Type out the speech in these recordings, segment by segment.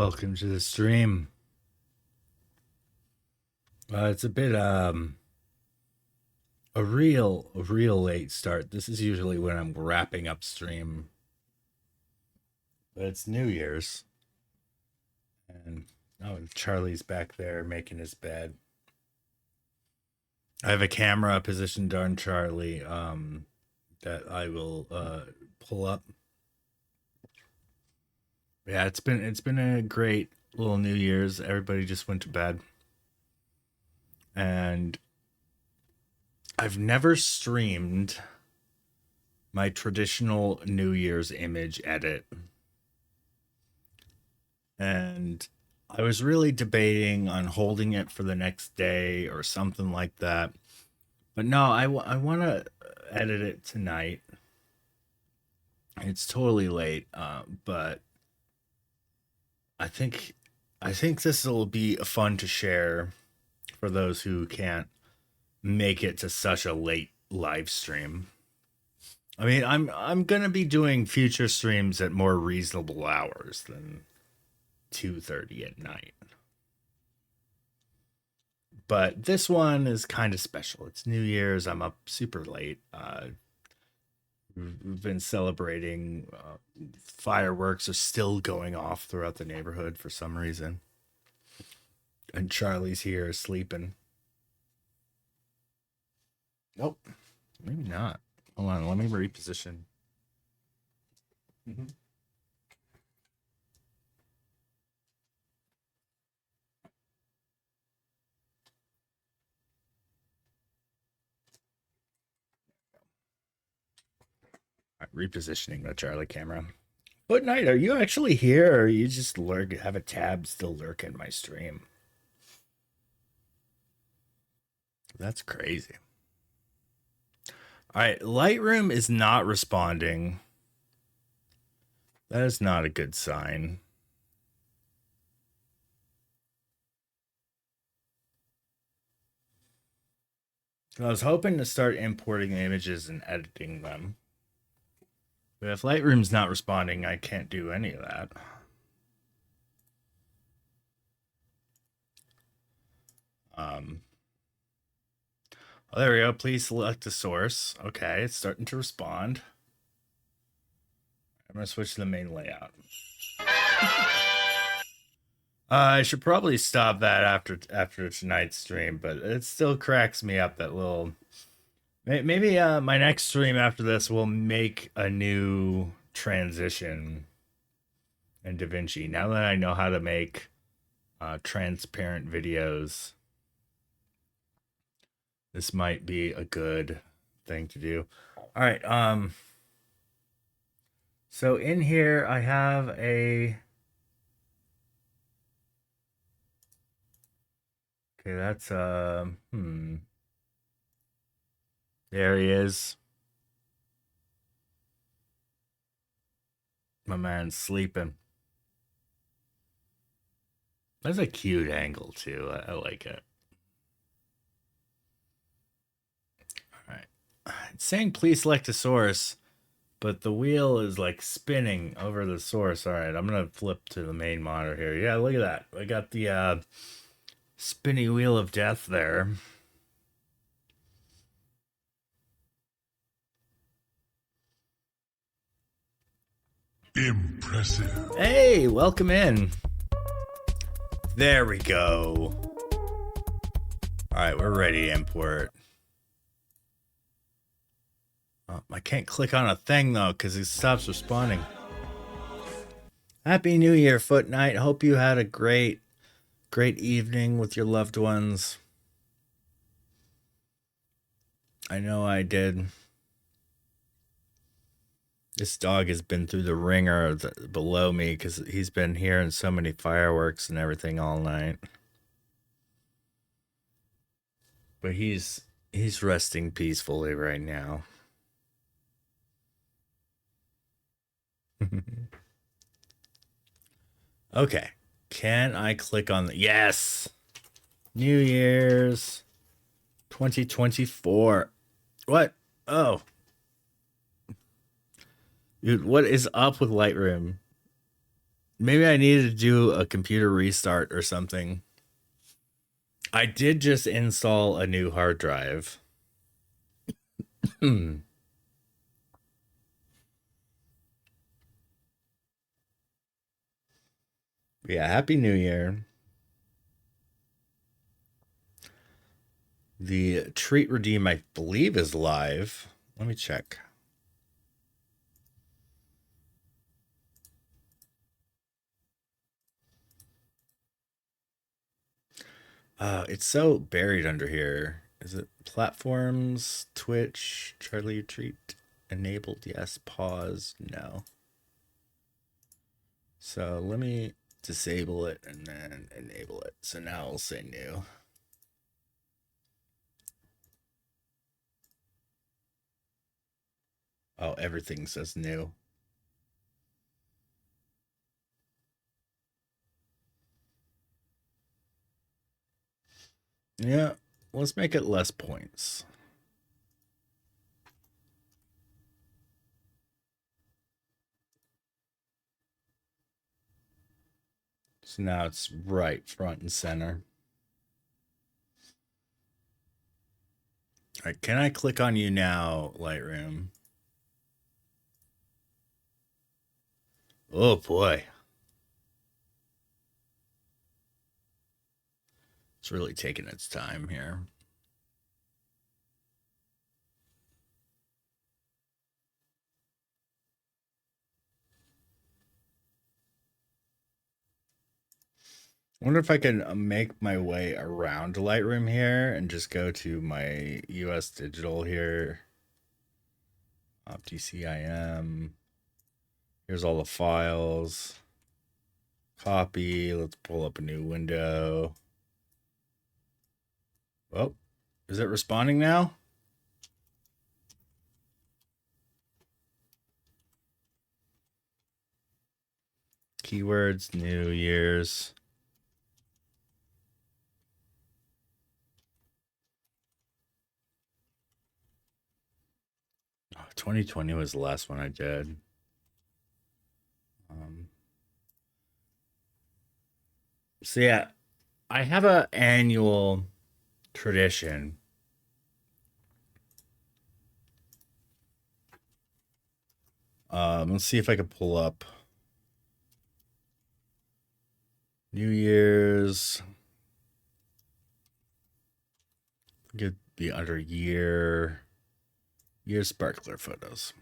Welcome to the stream. It's a bit a real late start. This is usually when I'm wrapping up stream, but it's New Year's, and Charlie's back there making his bed. I have a camera positioned on Charlie that I will pull up. Yeah, it's been a great little New Year's. Everybody just went to bed. And I've never streamed my traditional New Year's image edit. And I was really debating on holding it for the next day or something like that. But no, I want to edit it tonight. It's totally late, but I think this will be fun to share for those who can't make it to such a late live stream. I mean, I'm gonna be doing future streams at more reasonable hours than 2:30 at night. But this one is kind of special. It's New Year's. I'm up super late. We've been celebrating. Fireworks are still going off throughout the neighborhood for some reason. And Charlie's here sleeping. Nope, maybe not. Hold on, let me reposition. Mhm. All right, repositioning the Charlie camera. But Knight, are you actually here, or you just have a tab still lurking my stream? That's crazy. All right, Lightroom is not responding. That is not a good sign. I was hoping to start importing images and editing them. But if Lightroom's not responding, I can't do any of that. Oh, there we go. Please select a source. Okay, it's starting to respond. I'm going to switch to the main layout. I should probably stop that after tonight's stream, but it still cracks me up that little. Maybe my next stream after this will make a new transition in DaVinci. Now that I know how to make transparent videos, this might be a good thing to do. All right. So in here I have a. Okay, that's There he is. My man's sleeping. That's a cute angle too. I like it. All right. It's saying please select a source, but the wheel is like spinning over the source. All right, I'm gonna flip to the main monitor here. Yeah, look at that. I got the spinny wheel of death there. Impressive. Hey, welcome in. There we go. All right, we're ready to import. Oh, I can't click on a thing though because it stops responding. Happy New Year, Foot Knight. Hope you had a great evening with your loved ones. I know I did. This dog has been through the ringer below me because he's been hearing so many fireworks and everything all night. But he's resting peacefully right now. Okay. Can I click on the yes? New Year's 2024. What? Oh. Dude, what is up with Lightroom? Maybe I needed to do a computer restart or something. I did just install a new hard drive. Yeah, Happy New Year. The treat redeem, I believe, is live. Let me check. It's so buried under here. Is it platforms, Twitch, Charlie Treat, enabled? Yes, pause, no. So let me disable it and then enable it. So now I'll say new. Oh, everything says new. Yeah, let's make it less points. So now it's right front and center. All right, can I click on you now, Lightroom? Oh boy. It's really taking its time here. I wonder if I can make my way around Lightroom here and just go to my US Digital here. OptiCIM. Here's all the files. Copy. Let's pull up a new window. Oh, is it responding now? Keywords, New Year's. Oh, 2020 was the last one I did. So yeah, I have a annual tradition. Let's see if I can pull up New Year's. Could be under year sparkler photos.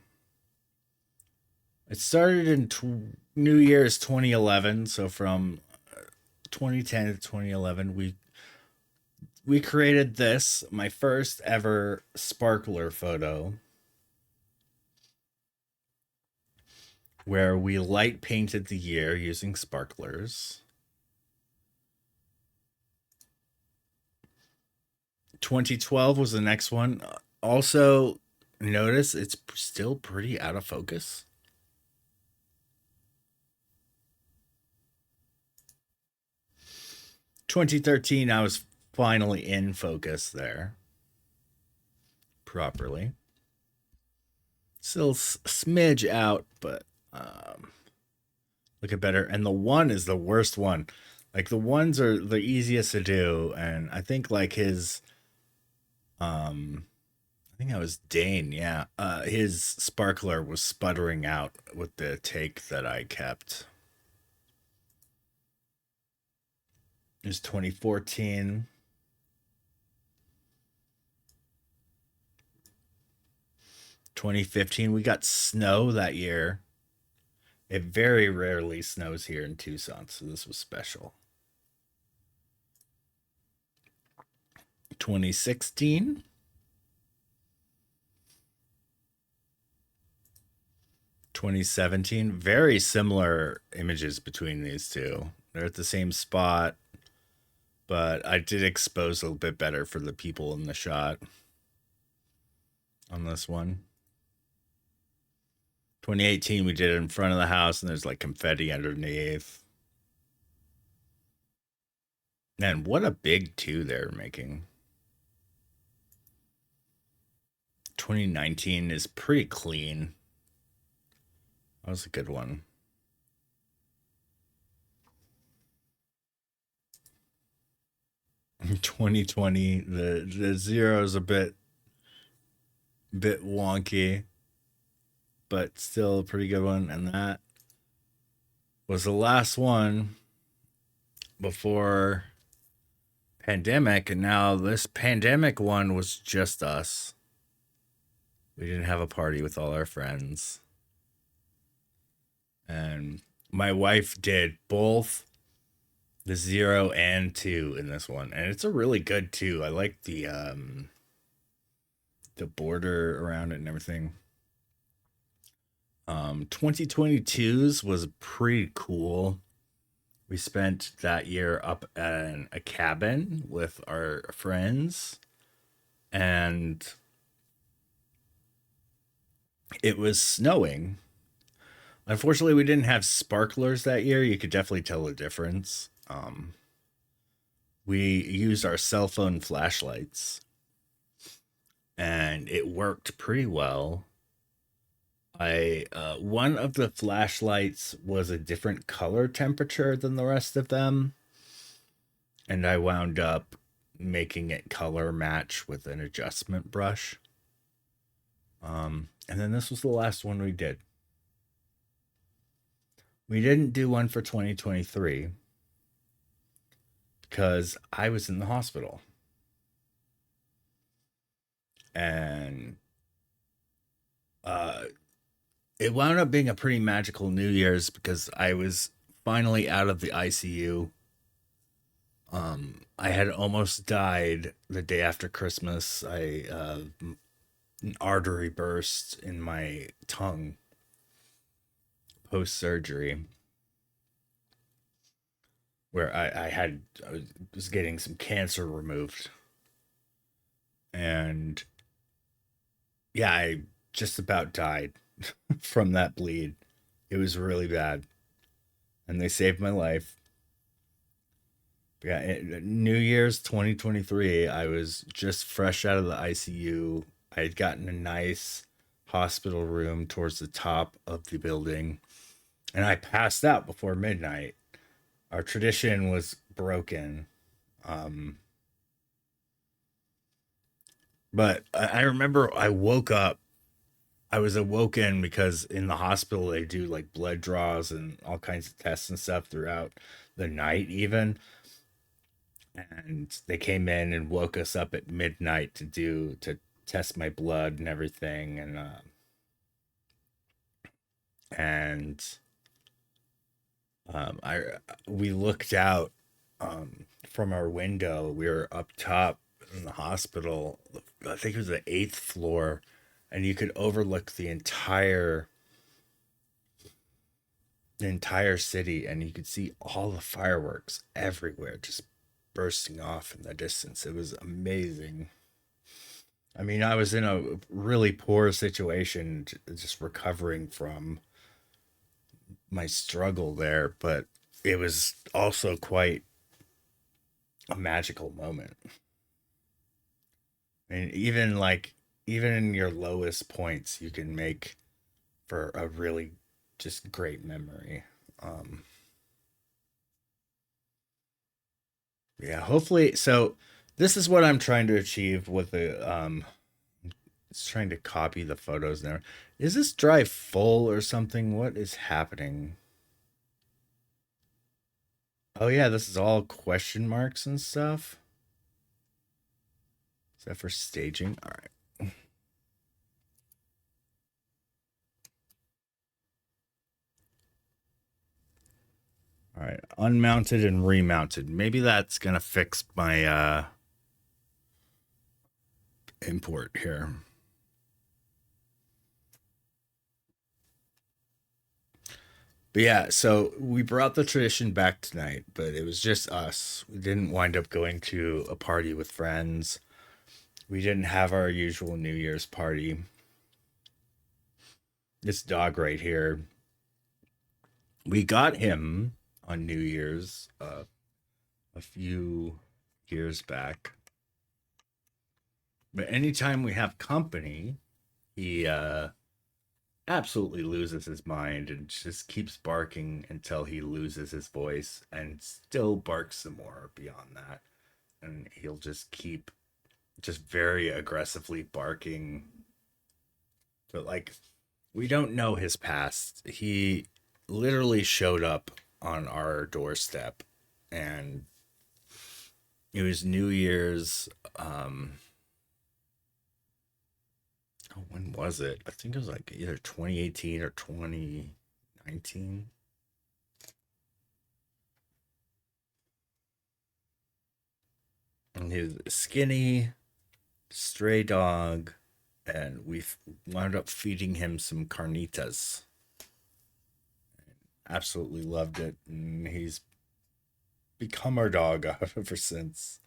It started in New Year's 2011, so from 2010 to 2011, we created this, my first ever sparkler photo, where we light painted the year using sparklers. 2012 was the next one. Also, notice it's still pretty out of focus. 2013, I was finally in focus there properly. Still smidge out, but looking better. And the one is the worst one. Like the ones are the easiest to do, and I think like his I think that was Dane, yeah. His sparkler was sputtering out with the take that I kept. It was 2014. 2015, we got snow that year. It very rarely snows here in Tucson, so this was special. 2016. 2017, very similar images between these two. They're at the same spot, but I did expose a little bit better for the people in the shot on this one. 2018, we did it in front of the house, and there's like confetti underneath. Man, what a big two they're making. 2019 is pretty clean. That was a good one. 2020. The zero is a bit wonky, but still a pretty good one. And that was the last one before pandemic. And now this pandemic one was just us. We didn't have a party with all our friends. And my wife did both the zero and two in this one. And it's a really good two. I like the border around it and everything. 2022's was pretty cool. We spent that year up at a cabin with our friends, and it was snowing. Unfortunately, we didn't have sparklers that year. You could definitely tell the difference. We used our cell phone flashlights, and it worked pretty well. I One of the flashlights was a different color temperature than the rest of them, and I wound up making it color match with an adjustment brush. And then this was the last one we did. We didn't do one for 2023 because I was in the hospital. And uh, it wound up being a pretty magical New Year's because I was finally out of the ICU. I had almost died the day after Christmas. An artery burst in my tongue post surgery, where I was getting some cancer removed, and yeah, I just about died from that bleed. It was really bad, and they saved my life. Yeah, New Year's 2023, I was just fresh out of the ICU. I had gotten a nice hospital room towards the top of the building, and I passed out before midnight. Our tradition was broken. Um, but I remember I woke up. I was awoken because in the hospital they do like blood draws and all kinds of tests and stuff throughout the night, even. And they came in and woke us up at midnight to test my blood and everything. And I we looked out from our window. We were up top in the hospital. I think it was the eighth floor, and you could overlook the entire city, and you could see all the fireworks everywhere, just bursting off in the distance. It was amazing. I mean, I was in a really poor situation, just recovering from my struggle there, but it was also quite a magical moment. And even in your lowest points, you can make for a really just great memory. Um, yeah, hopefully. So this is what I'm trying to achieve with the it's trying to copy the photos now. Is this drive full or something? What is happening? Oh yeah, this is all question marks and stuff. Is that for staging? All right. All right. Unmounted and remounted. Maybe that's gonna fix my import here. But yeah, so we brought the tradition back tonight, but it was just us. We didn't wind up going to a party with friends. We didn't have our usual New Year's party. This dog right here, we got him on New Year's a few years back. But anytime we have company, he absolutely loses his mind and just keeps barking until he loses his voice and still barks some more beyond that. and he'll just keep just very aggressively barking. But like, we don't know his past. He literally showed up on our doorstep, and it was New Year's. Oh, when was it? I think it was like either 2018 or 2019. And he was skinny, stray dog, and we wound up feeding him some carnitas. Absolutely loved it, and he's become our dog ever since.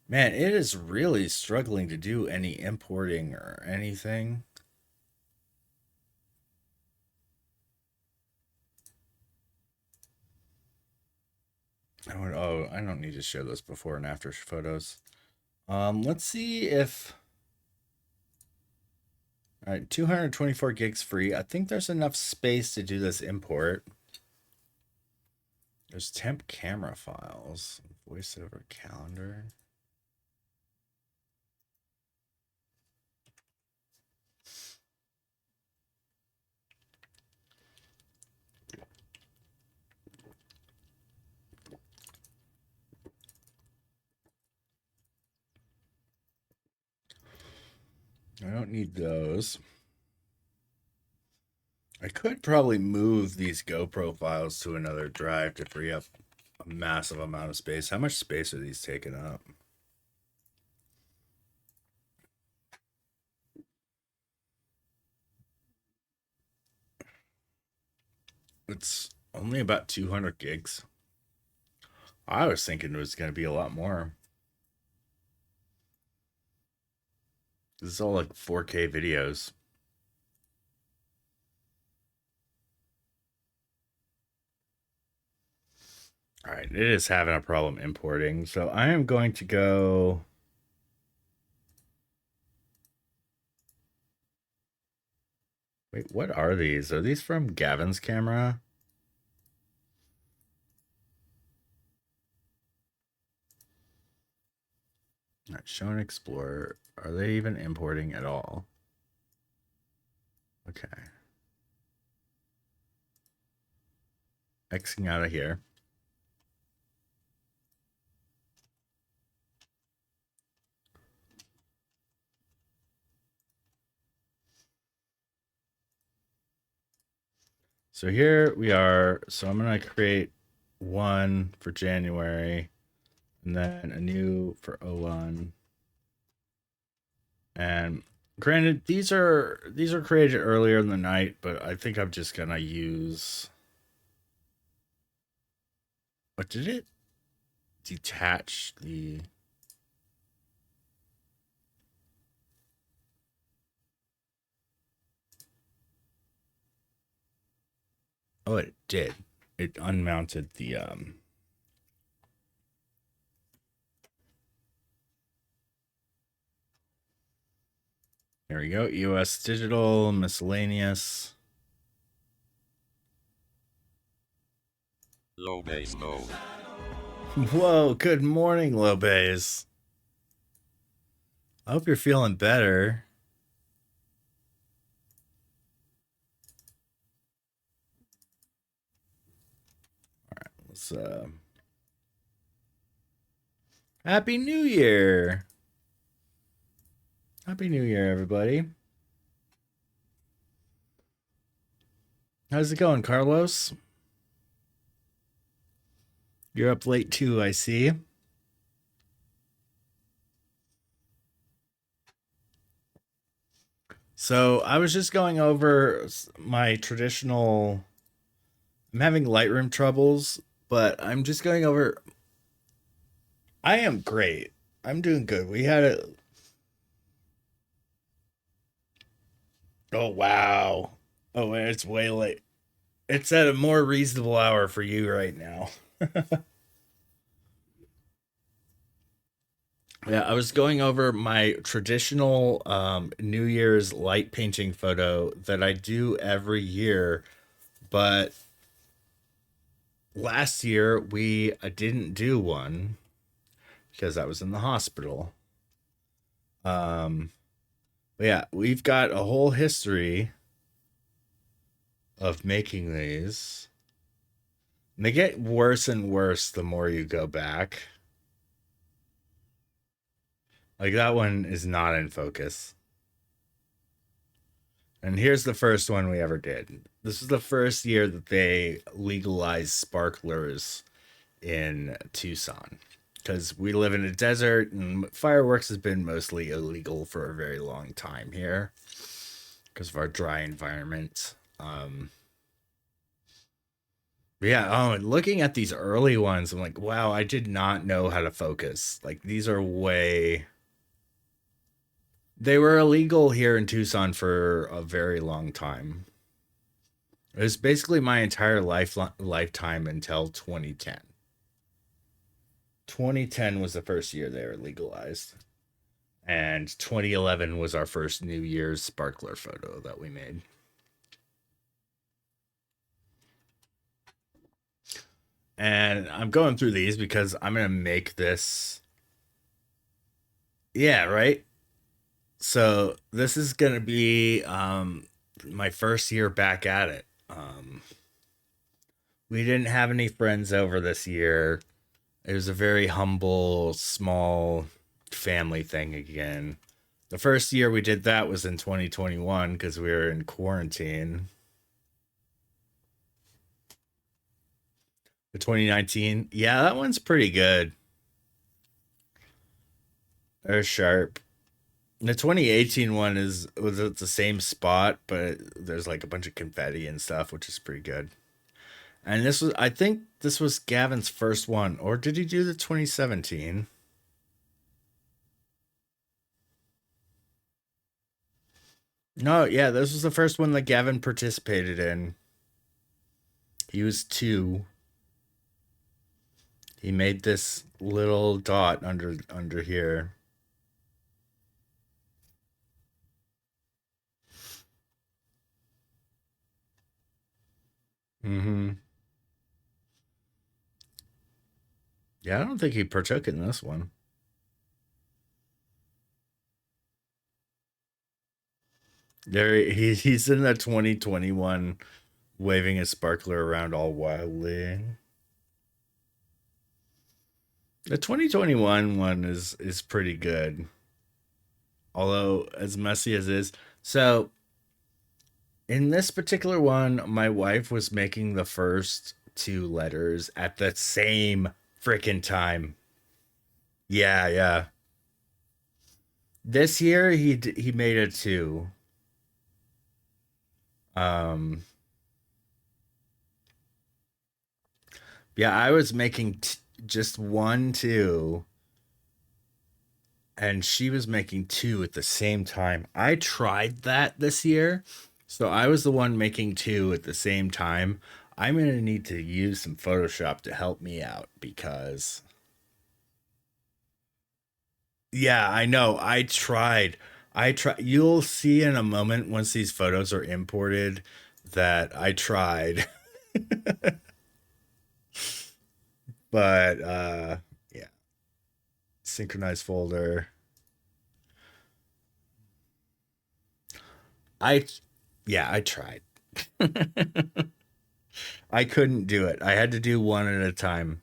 Man, it is really struggling to do any importing or anything. Oh, I don't need to show those before and after photos. Let's see if. All right, 224 gigs free. I think there's enough space to do this import. There's temp camera files, voiceover calendar. I don't need those. I could probably move these GoPro files to another drive to free up a massive amount of space. How much space are these taking up? It's only about 200 gigs. I was thinking it was going to be a lot more. This is all like 4K videos. All right, it is having a problem importing. So I am going to go. Wait, what are these? Are these from Gavin's camera? All right, show and explore. Are they even importing at all? Okay. Xing out of here. So here we are. So I'm going to create one for January and then a new for 01. And granted, these are created earlier in the night, but I think I'm just going to use. What did it detach the. Oh, it did. It unmounted the Here we go. US digital miscellaneous. Low base mode. Whoa, good morning, low base. I hope you're feeling better. All right, let's Happy New Year. Happy New Year, everybody. How's it going, Carlos? You're up late too, I see. So I was just going over my traditional. I'm having Lightroom troubles, but I'm just going over. I am great. I'm doing good. We had a. Oh, wow. Oh, it's way late. It's at a more reasonable hour for you right now. Yeah, I was going over my traditional New Year's light painting photo that I do every year, but last year we didn't do one because I was in the hospital. Um, but yeah, we've got a whole history of making these. And they get worse and worse the more you go back. Like that one is not in focus. And here's the first one we ever did. This is the first year that they legalized sparklers in Tucson because we live in a desert and fireworks has been mostly illegal for a very long time here because of our dry environment. Yeah, oh, and looking at these early ones, I'm like, wow, I did not know how to focus. Like these are way they were illegal here in Tucson for a very long time. It was basically my entire lifetime until 2010. 2010 was the first year they were legalized. And 2011 was our first New Year's sparkler photo that we made. And I'm going through these because I'm going to make this. Yeah, right? So this is going to be my first year back at it. We didn't have any friends over this year. It was a very humble, small family thing again. The first year we did that was in 2021 because we were in quarantine. The 2019, yeah, that one's pretty good. They're sharp. The 2018 one was at the same spot, but there's like a bunch of confetti and stuff, which is pretty good. And I think this was Gavin's first one, or did he do the 2017? No, yeah, this was the first one that Gavin participated in. He was two. He made this little dot under here. Mm-hmm. Yeah, I don't think he partook in this one. He's in the 2021 waving a sparkler around all wildly. The 2021 one is pretty good, although as messy as it is. So in this particular one, my wife was making the first two letters at the same freaking time. Yeah, yeah. This year he made it two. Um, yeah, I was making just one two, and she was making two at the same time. I tried that this year, so I was the one making two at the same time. I'm gonna need to use some Photoshop to help me out because yeah, I know. I tried. I try. You'll see in a moment once these photos are imported that I tried, but yeah, synchronize folder. I yeah, I tried. I couldn't do it. I had to do one at a time.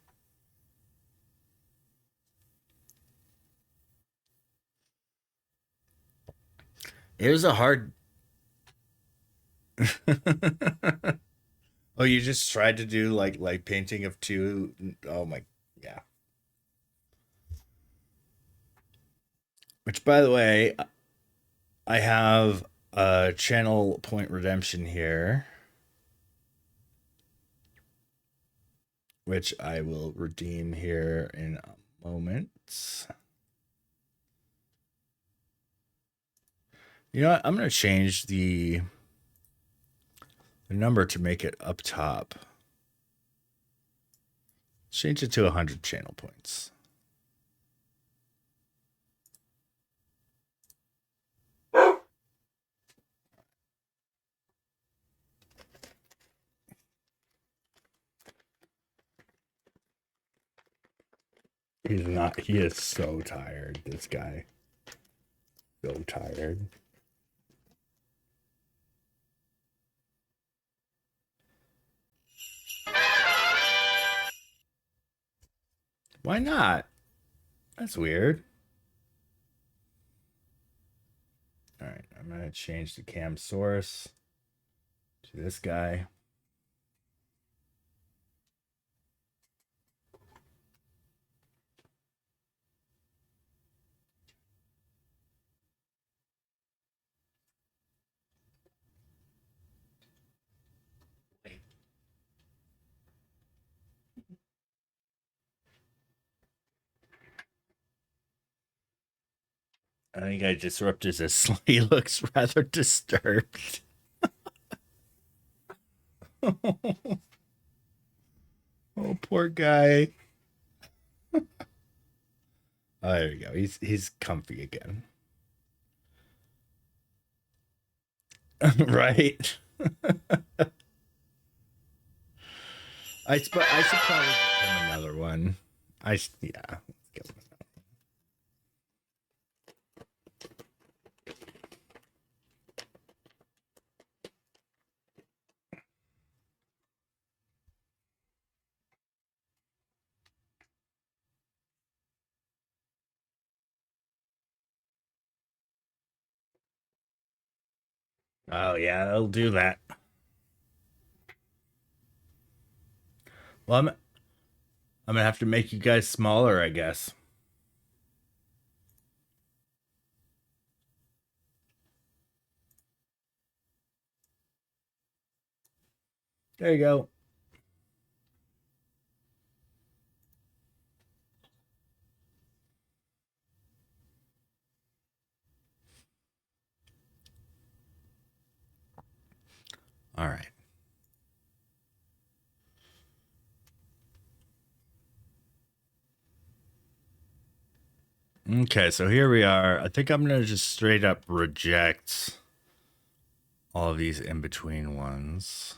It was a hard. Oh, you just tried to do like painting of two. Oh my, yeah. Which, by the way, I have a channel point redemption here, which I will redeem here in a moment. You know what? I'm gonna change the number to make it up top. Change it to 100 channel points. He's not. He is so tired. This guy. So tired. Why not? That's weird. All right, I'm gonna change the cam source to this guy. I think I disrupted this. He looks rather disturbed. Oh, poor guy. Oh, there we go. He's comfy again. Right. I should probably give him another one. Yeah. Let's give him Oh yeah, it'll do that. Well, I'm gonna have to make you guys smaller, I guess. There you go. All right. Okay, so here we are. I think I'm gonna just straight up reject all of these in between ones.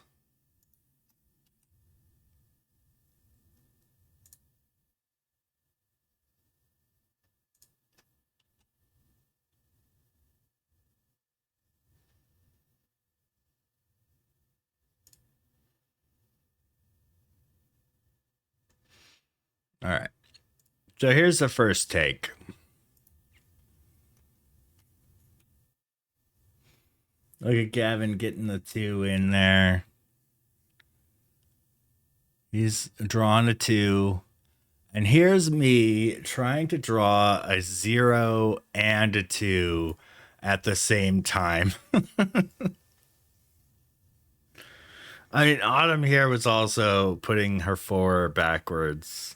All right. So here's the first take. Look at Gavin getting the 2 in there. He's drawing a 2. And here's me trying to draw a 0 and a 2 at the same time. I mean, Autumn here was also putting her 4 backwards.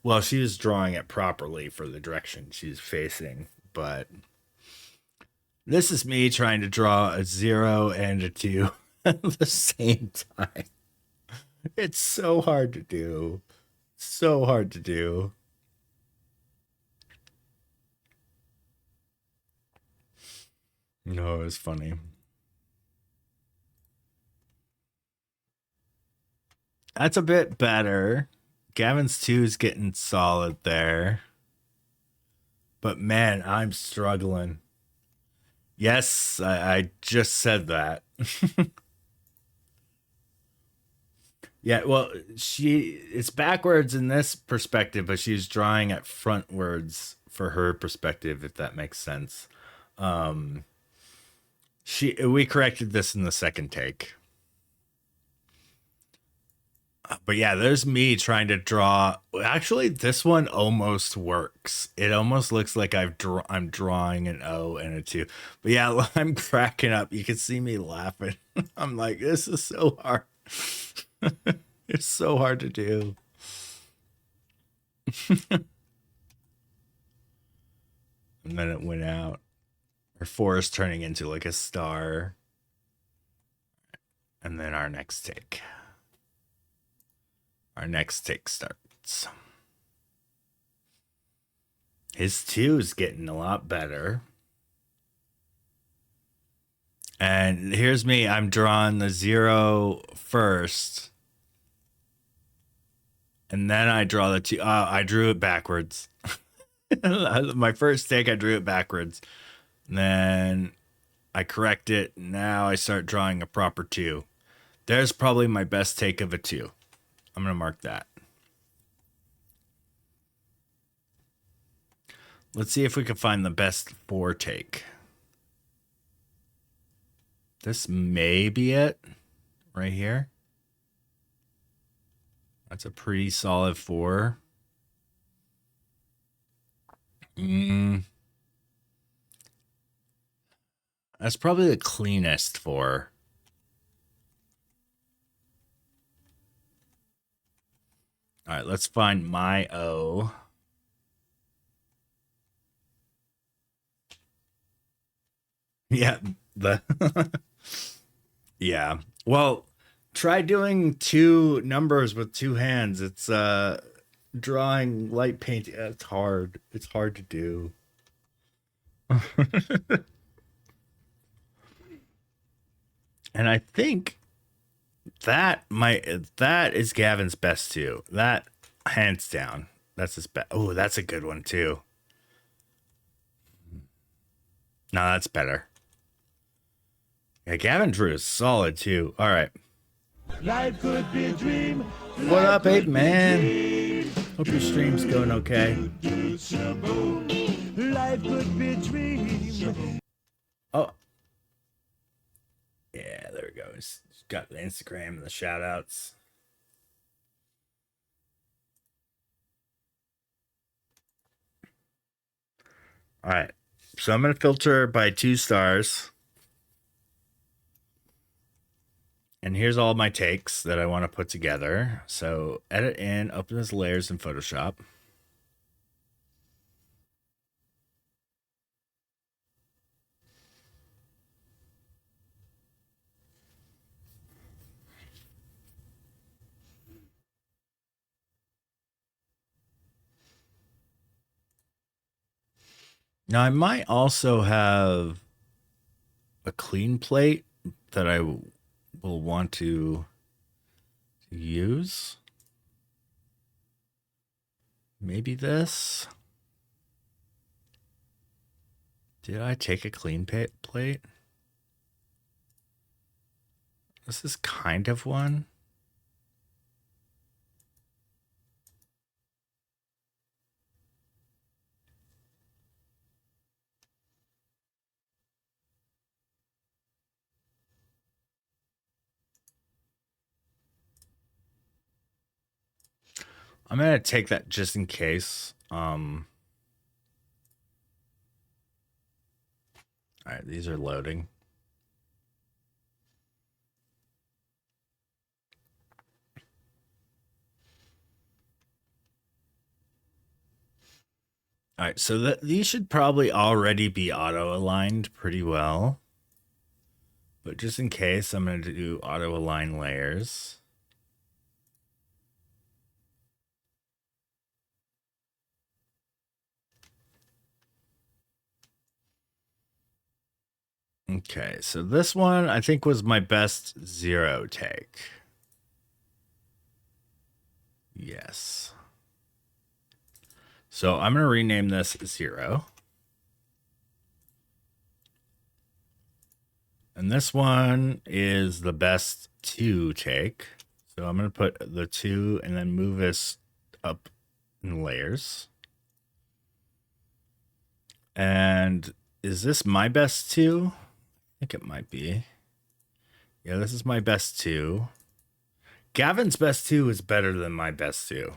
Well, she was drawing it properly for the direction she's facing, but this is me trying to draw a 0 and a 2 at the same time. It's so hard to do. So hard to do. No, it's funny. That's a bit better. Gavin's 2 is getting solid there. But man, I'm struggling. Yes, I just said that. Yeah, well, it's backwards in this perspective, but she's drawing it frontwards for her perspective, if that makes sense. Um, we corrected this in the second take. But yeah, there's me trying to draw. Actually, this one almost works. It almost looks like I'm drawing an O and a 2. But yeah, I'm cracking up. You can see me laughing. I'm like, this is so hard. It's so hard to do. And then it went out. Our 4 is turning into like a star. And then our next take. Our next take starts. His 2 is getting a lot better. And here's me. I'm drawing the 0 first. And then I draw the two. I drew it backwards. My first take, I drew it backwards. And then I correct it. Now I start drawing a proper two. There's probably my best take of a two. I'm going to mark that. Let's see if we can find the best four take. This may be it right here. That's a pretty solid four. That's probably the cleanest four. All right, let's find my O. Yeah, the yeah. Well, try doing two numbers with two hands. It's drawing light paint. It's hard. It's hard to do. And I think that is Gavin's best too. That hands down. That's his best. Oh, that's a good one too. No, that's better. Yeah, Gavin drew is solid too. All right. Life could be a dream. What up, Ape Man? Hope your stream's going okay. Life could be a dream. Oh. Yeah, there we go. He's got the Instagram and the shout outs. All right. So I'm going to filter by 2 stars. And here's all my takes that I want to put together. So edit in, open as layers in Photoshop. Now I might also have a clean plate that I will want to use. Maybe this. Did I take a clean plate? This is kind of one. I'm going to take that just in case. All right, these are loading. All right, so these should probably already be auto-aligned pretty well. But just in case, I'm going to do auto-align layers. Okay, so this one I think was my best 0 take. Yes. So I'm going to rename this 0. And this one is the best 2 take. So I'm going to put the 2 and then move this up in layers. And is this my best 2? I think it might be. Yeah, this is my best 2. Gavin's best 2 is better than my best 2.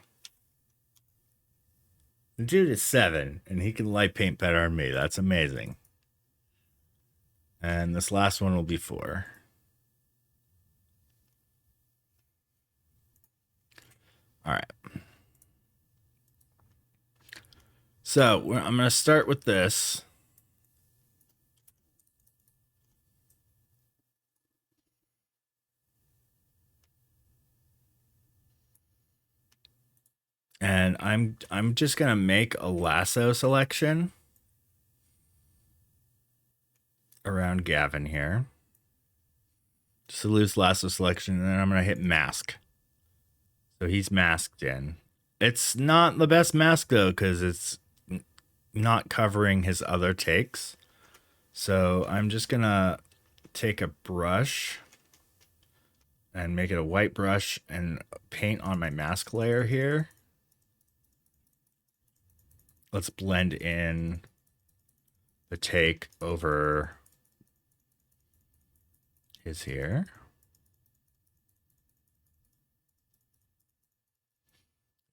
The dude is 7, and he can light paint better than me. That's amazing. And this last one will be 4. All right. So I'm going to start with this. And I'm just going to make a lasso selection around Gavin here. Just a loose lasso selection, and then I'm going to hit mask. So he's masked in. It's not the best mask though, because it's not covering his other takes. So I'm just gonna take a brush and make it a white brush and paint on my mask layer here. Let's blend in the take over his here.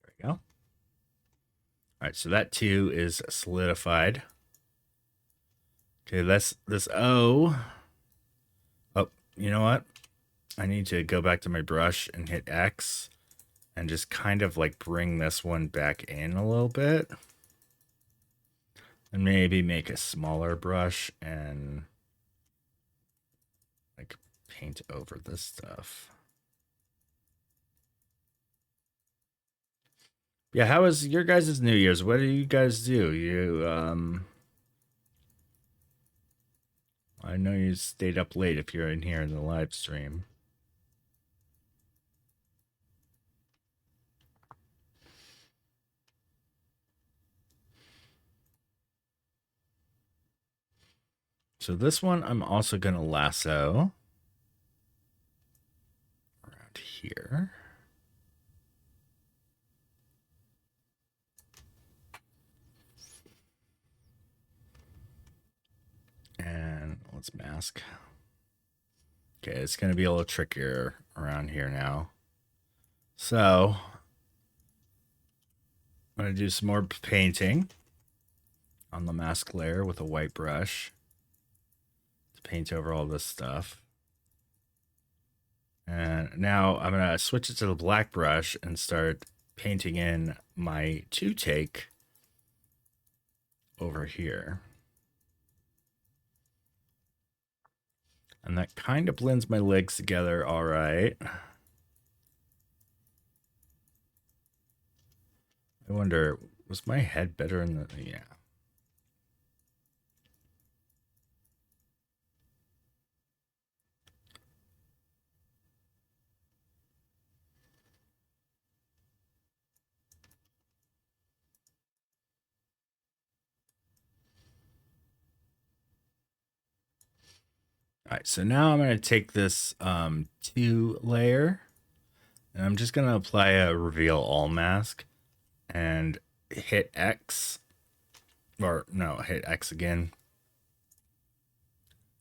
There we go. All right, so that too is solidified. Okay, this O. Oh, you know what? I need to go back to my brush and hit X and just kind of like bring this one back in a little bit. And maybe make a smaller brush and like paint over this stuff. Yeah, how was your guys' New Year's? What do you guys do? I know you stayed up late if you're in here in the live stream. So this one I'm also gonna lasso around here. And let's mask. Okay, it's gonna be a little trickier around here now. So I'm gonna do some more painting on the mask layer with a white brush to paint over all this stuff. And now I'm gonna switch it to the black brush and start painting in my two take over here. And that kind of blends my legs together all right. I wonder, was my head better in the... Yeah. All right, so now I'm going to take this 2 layer and I'm just going to apply a reveal all mask and hit X, or no, hit X again.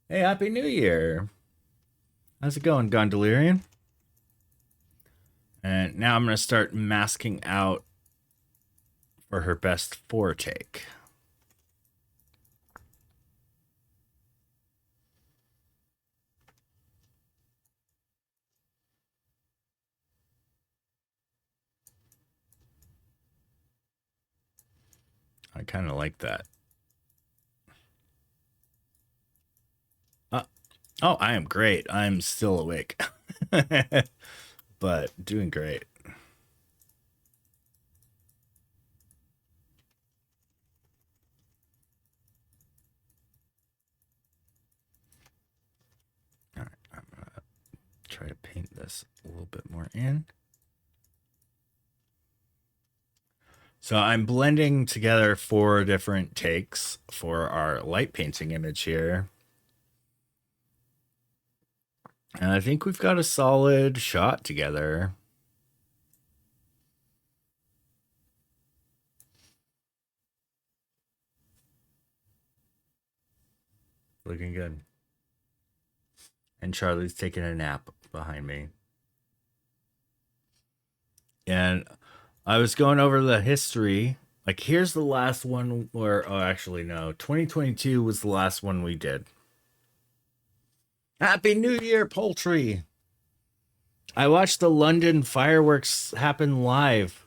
Hey, Happy New Year. How's it going, Gondolierian? And now I'm going to start masking out for her best 4 take. I kind of like that. Oh, I am great. I'm still awake, but doing great. All right, I'm going to try to paint this a little bit more in. So I'm blending together 4 different takes for our light painting image here. And I think we've got a solid shot together. Looking good. And Charlie's taking a nap behind me. And I was going over the history. Like, here's the last one where, oh, actually, no. 2022 was the last one we did. Happy New Year, Poultry! I watched the London fireworks happen live.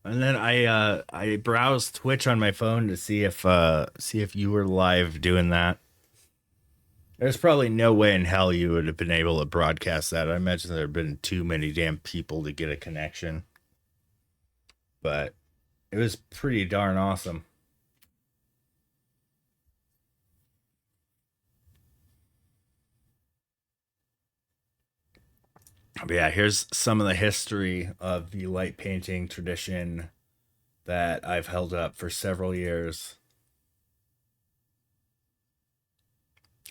And then I browsed Twitch on my phone to see if you were live doing that. There's probably no way in hell you would have been able to broadcast that. I imagine there have been too many damn people to get a connection. But it was pretty darn awesome. But yeah, here's some of the history of the light painting tradition that I've held up for several years.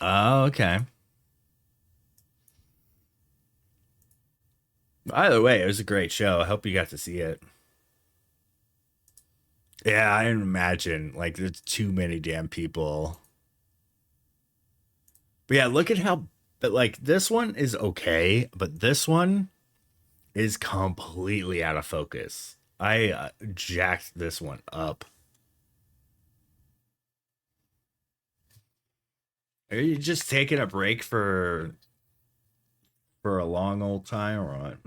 Oh, okay. Either way, it was a great show. I hope you got to see it. Yeah, I imagine like there's too many damn people. But yeah, look at how but like this one is okay, but this one is completely out of focus. I jacked this one up. Are you just taking a break for a long old time or what?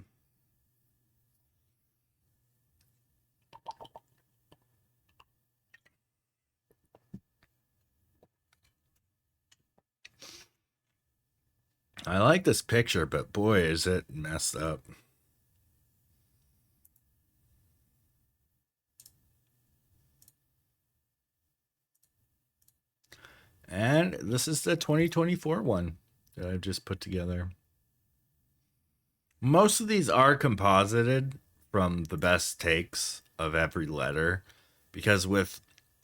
I like this picture, but boy, is it messed up. And this is the 2024 one that I've just put together. Most of these are composited from the best takes of every letter because with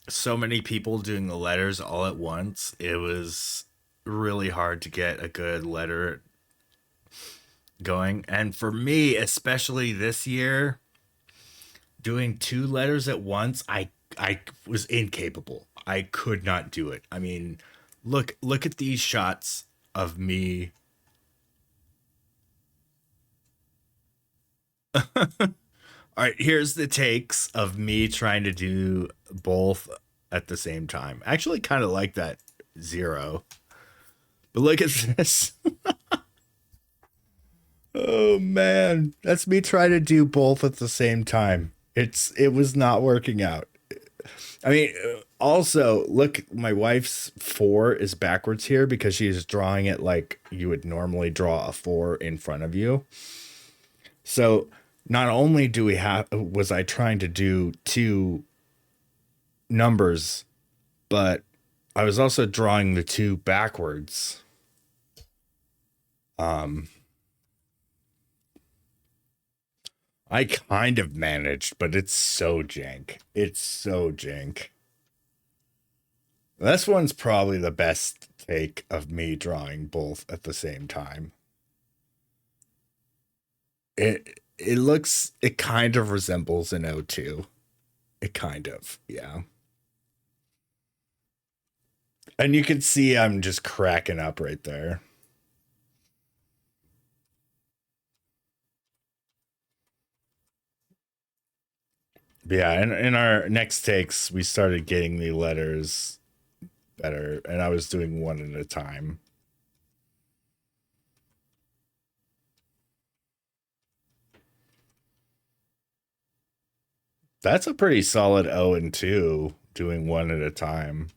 so many people doing the letters all at once, it was really hard to get a good letter going. And for me, especially this year, doing two letters at once, I was incapable. I could not do it. I mean, look at these shots of me. All right, here's the takes of me trying to do both at the same time. Actually, kind of like that zero. But look at this. Oh man, that's me trying to do both at the same time. It was not working out. I mean, also look, my wife's four is backwards here because she's drawing it like you would normally draw a four in front of you. So not only do we have was I trying to do two numbers, but I was also drawing the two backwards. Um, I kind of managed, but it's so jank. It's so jank. This one's probably the best take of me drawing both at the same time. It kind of resembles an O2. It kind of, yeah. And you can see I'm just cracking up right there. But yeah, in our next takes, we started getting the letters better, and I was doing one at a time. That's a pretty solid O and 2 doing one at a time.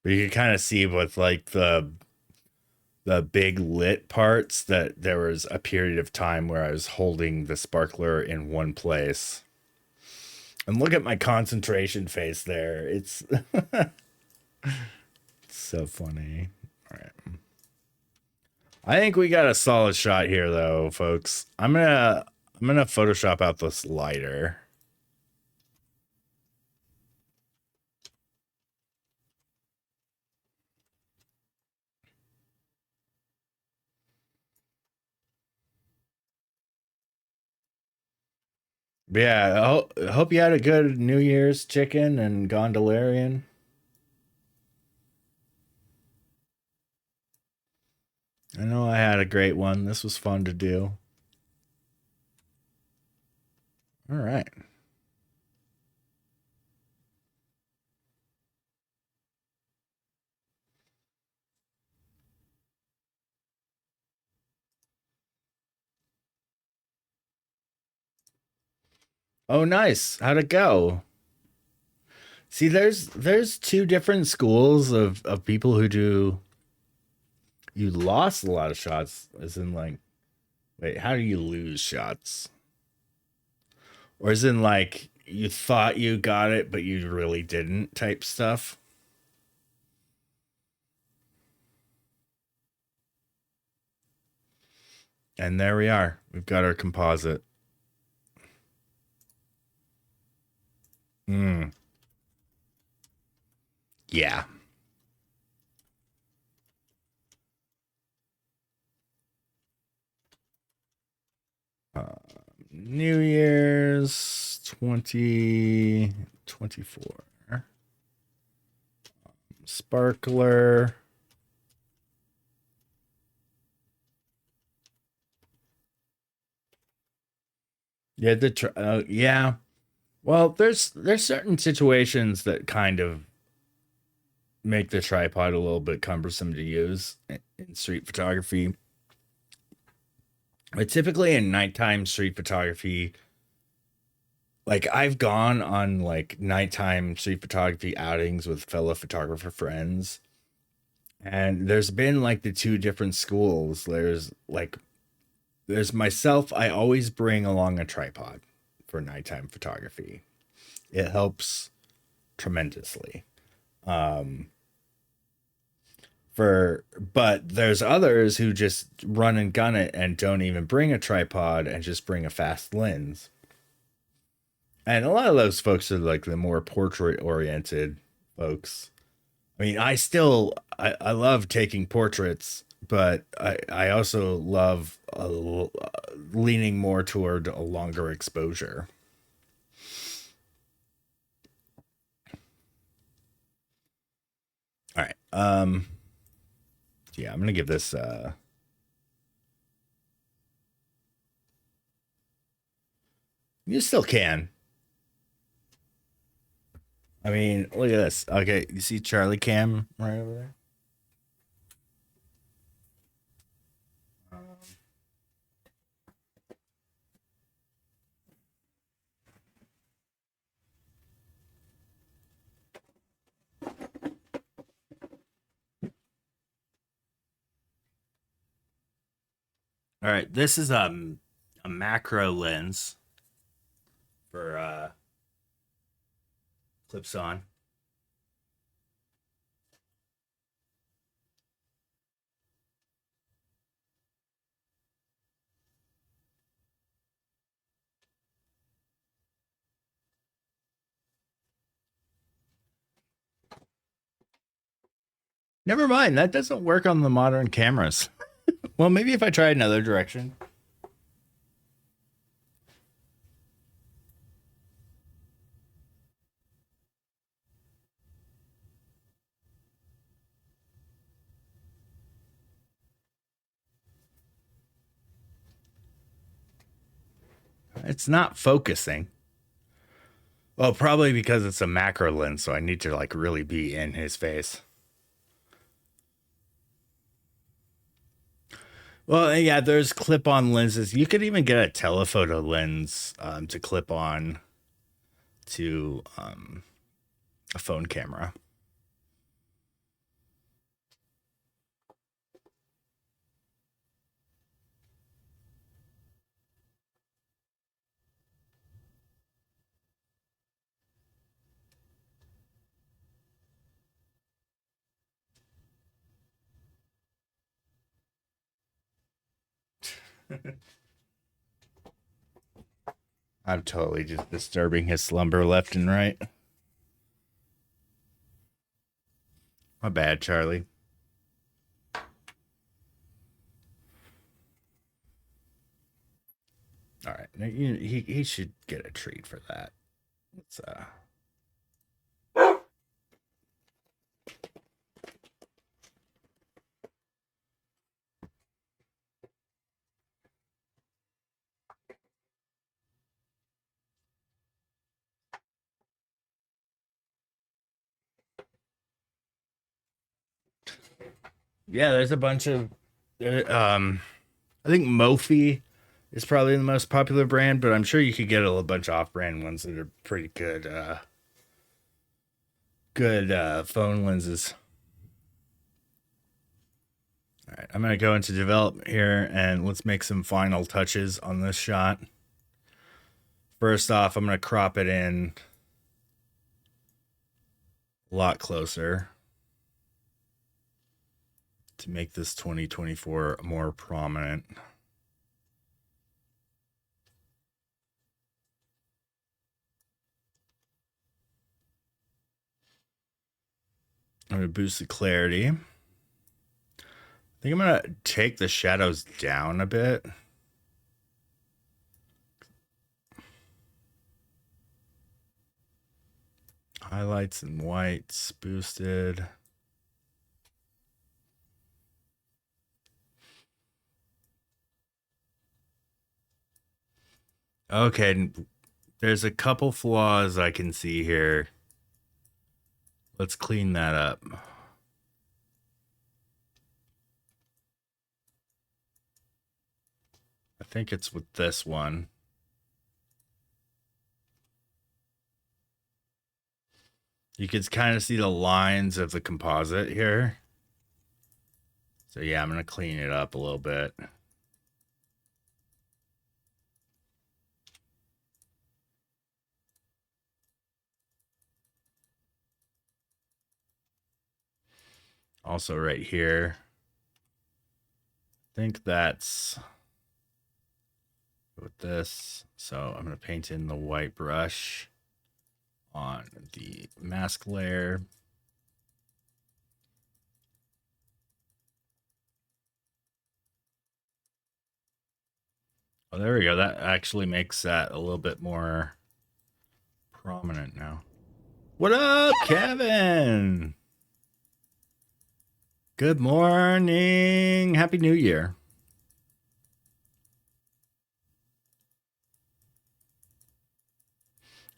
But you can kind of see with like the big lit parts that there was a period of time where I was holding the sparkler in one place. And look at my concentration face there. It's, it's so funny. All right. I think we got a solid shot here though, folks. I'm gonna Photoshop out this lighter. But yeah, I hope you had a good New Year's chicken and Gondolarian. I know I had a great one. This was fun to do. All right. Oh, nice. How'd it go? See, there's two different schools of people who do. You lost a lot of shots, as in like, wait, how do you lose shots? Or as in like you thought you got it, but you really didn't type stuff. And there we are. We've got our composite. Yeah. New Year's 2024. Sparkler. Yeah, yeah. Well, there's certain situations that kind of make the tripod a little bit cumbersome to use in street photography. But typically in nighttime street photography, like I've gone on like nighttime street photography outings with fellow photographer friends, and there's been like the two different schools. There's myself, I always bring along a tripod for nighttime photography. It helps tremendously. Um but there's others who just run and gun it and don't even bring a tripod and just bring a fast lens. And a lot of those folks are like the more portrait oriented folks. I mean, I love taking portraits, but I also love leaning more toward a longer exposure. All right. Yeah, I'm gonna give this you still can. I mean, look at this. Okay, you see Charlie Cam right over there? All right, this is a macro lens for clips on. Never mind, that doesn't work on the modern cameras. Well, maybe if I try another direction. It's not focusing. Well, probably because it's a macro lens, so I need to like really be in his face. Well, yeah, there's clip-on lenses. You could even get a telephoto lens to clip on to a phone camera. I'm totally just disturbing his slumber left and right. My bad, Charlie. All right, he should get a treat for that. It's yeah. There's a bunch of I think Mophie is probably the most popular brand, but I'm sure you could get a bunch of off-brand ones that are pretty good. Good phone lenses. All right, I'm gonna go into development here and let's make some final touches on this shot. First off, I'm gonna crop it in a lot closer to make this 2024 more prominent. I'm gonna boost the clarity. I think I'm gonna take the shadows down a bit. Highlights and whites boosted. Okay, there's a couple flaws I can see here. Let's clean that up. I think it's with this one. You can kind of see the lines of the composite here. So yeah, I'm going to clean it up a little bit. Also right here. I think that's with this. So I'm going to paint in the white brush on the mask layer. Oh, there we go. That actually makes that a little bit more prominent now. What up, Kevin? Good morning. Happy New Year.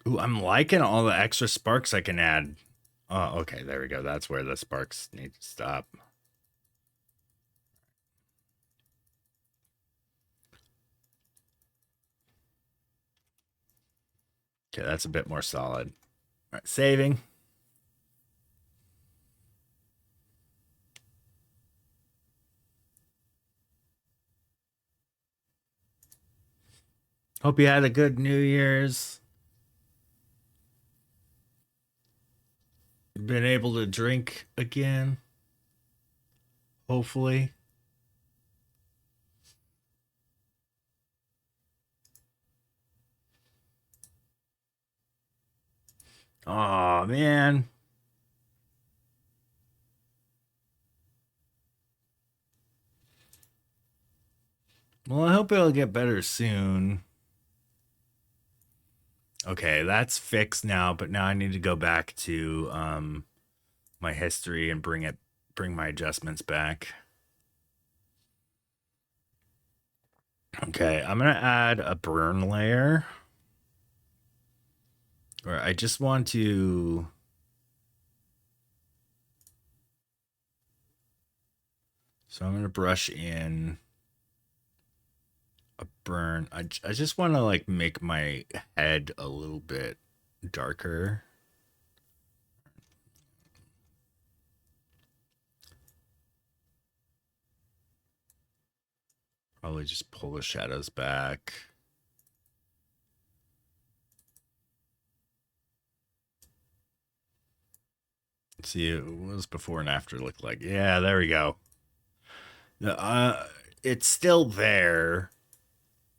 Ooh, I'm liking all the extra sparks I can add. Oh, okay. There we go. That's where the sparks need to stop. Okay, that's a bit more solid. All right, saving. Hope you had a good New Year's. You've been able to drink again. Hopefully. Oh, man. Well, I hope it'll get better soon. Okay, that's fixed now, but now I need to go back to my history and bring my adjustments back. Okay, I'm gonna add a burn layer. Or I just want to so I'm gonna brush in a burn. I just want to like make my head a little bit darker. Probably just pull the shadows back. Let's see what does before and after look like. Yeah, there we go. It's still there,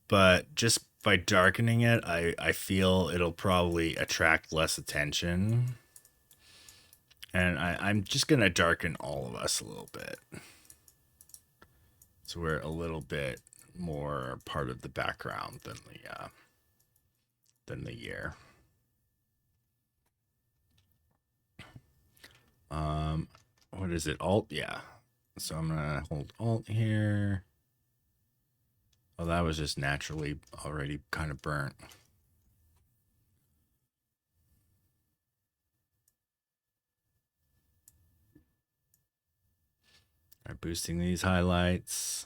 but just by darkening it, I feel it'll probably attract less attention. And I'm just gonna darken all of us a little bit. So we're a little bit more part of the background than the year. What is it? Alt, yeah. So I'm gonna hold Alt here. Oh, that was just naturally already kind of burnt. All right, boosting these highlights.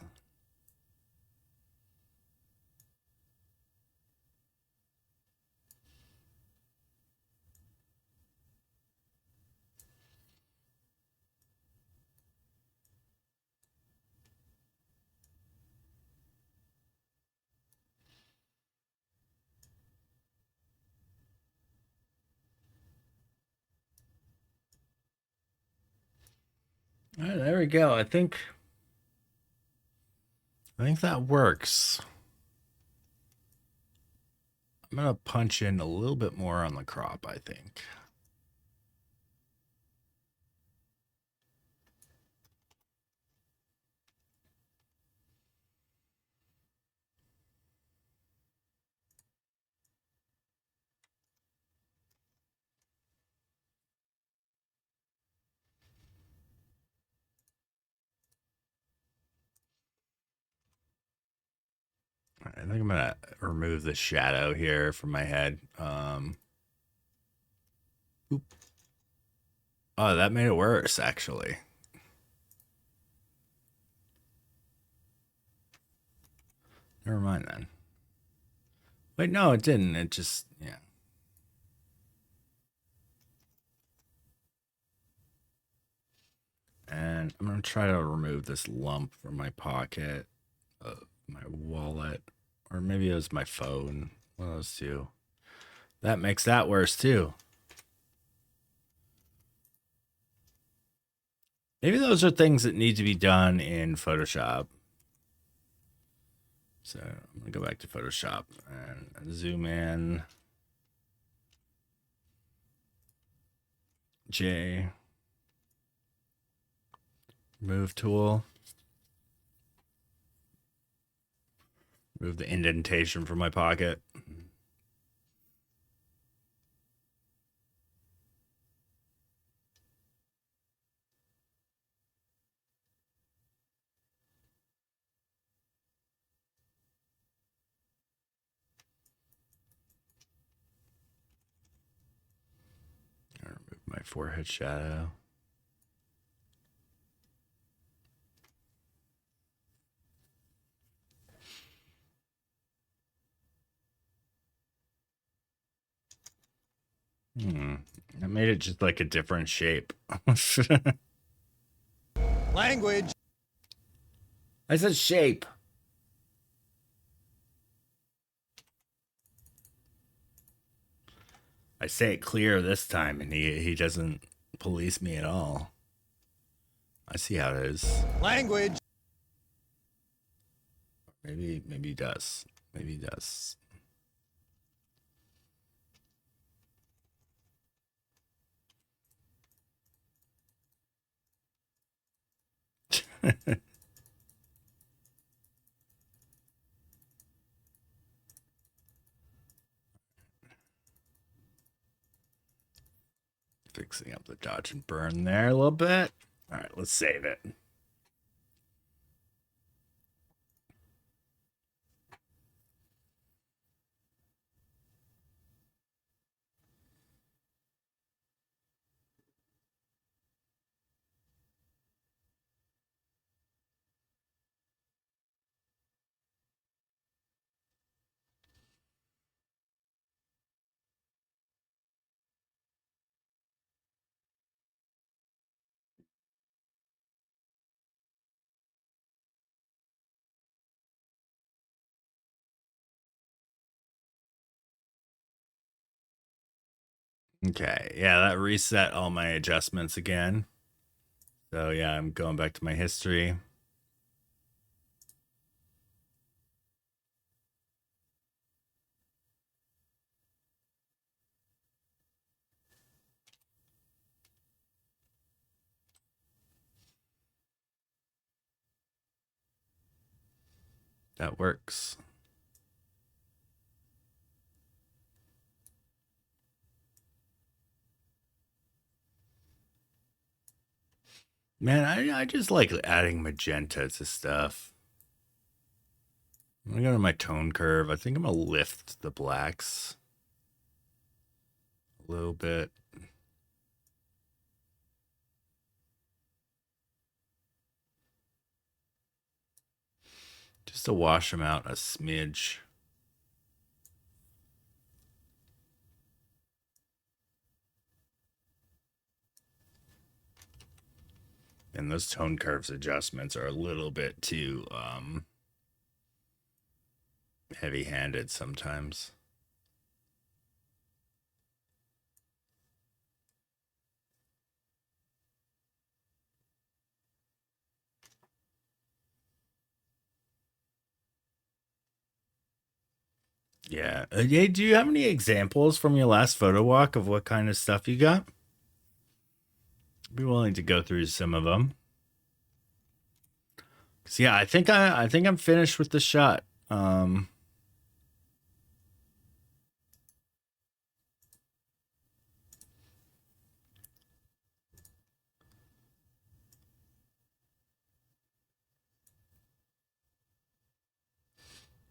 All right, there we go. I think that works. I'm gonna punch in a little bit more on the crop, I think. I think I'm gonna remove the shadow here from my head. Oop. Oh, that made it worse, actually. Never mind then. Wait, no, it didn't. It just, yeah. And I'm gonna try to remove this lump from my pocket, my wallet, or maybe it was my phone. One of those two. That makes that worse too. Maybe those are things that need to be done in Photoshop. So I'm gonna go back to Photoshop and zoom in. J. Move tool. Move the indentation from my pocket. Remove my forehead shadow. I made it just like a different shape. Language. I said shape. I say it clear this time, and he doesn't police me at all. I see how it is. Language. Maybe he does. Maybe he does. Fixing up the dodge and burn there a little bit. All right, let's save it. Okay, yeah, that reset all my adjustments again. So yeah, I'm going back to my history. That works. Man, I just like adding magenta to stuff. I'm gonna go to my tone curve. I think I'm gonna lift the blacks a little bit. Just to wash them out a smidge. And those tone curves adjustments are a little bit too heavy-handed sometimes. Yeah. Hey, do you have any examples from your last photo walk of what kind of stuff you got? I'd be willing to go through some of them. So yeah, I think I'm finished with the shot.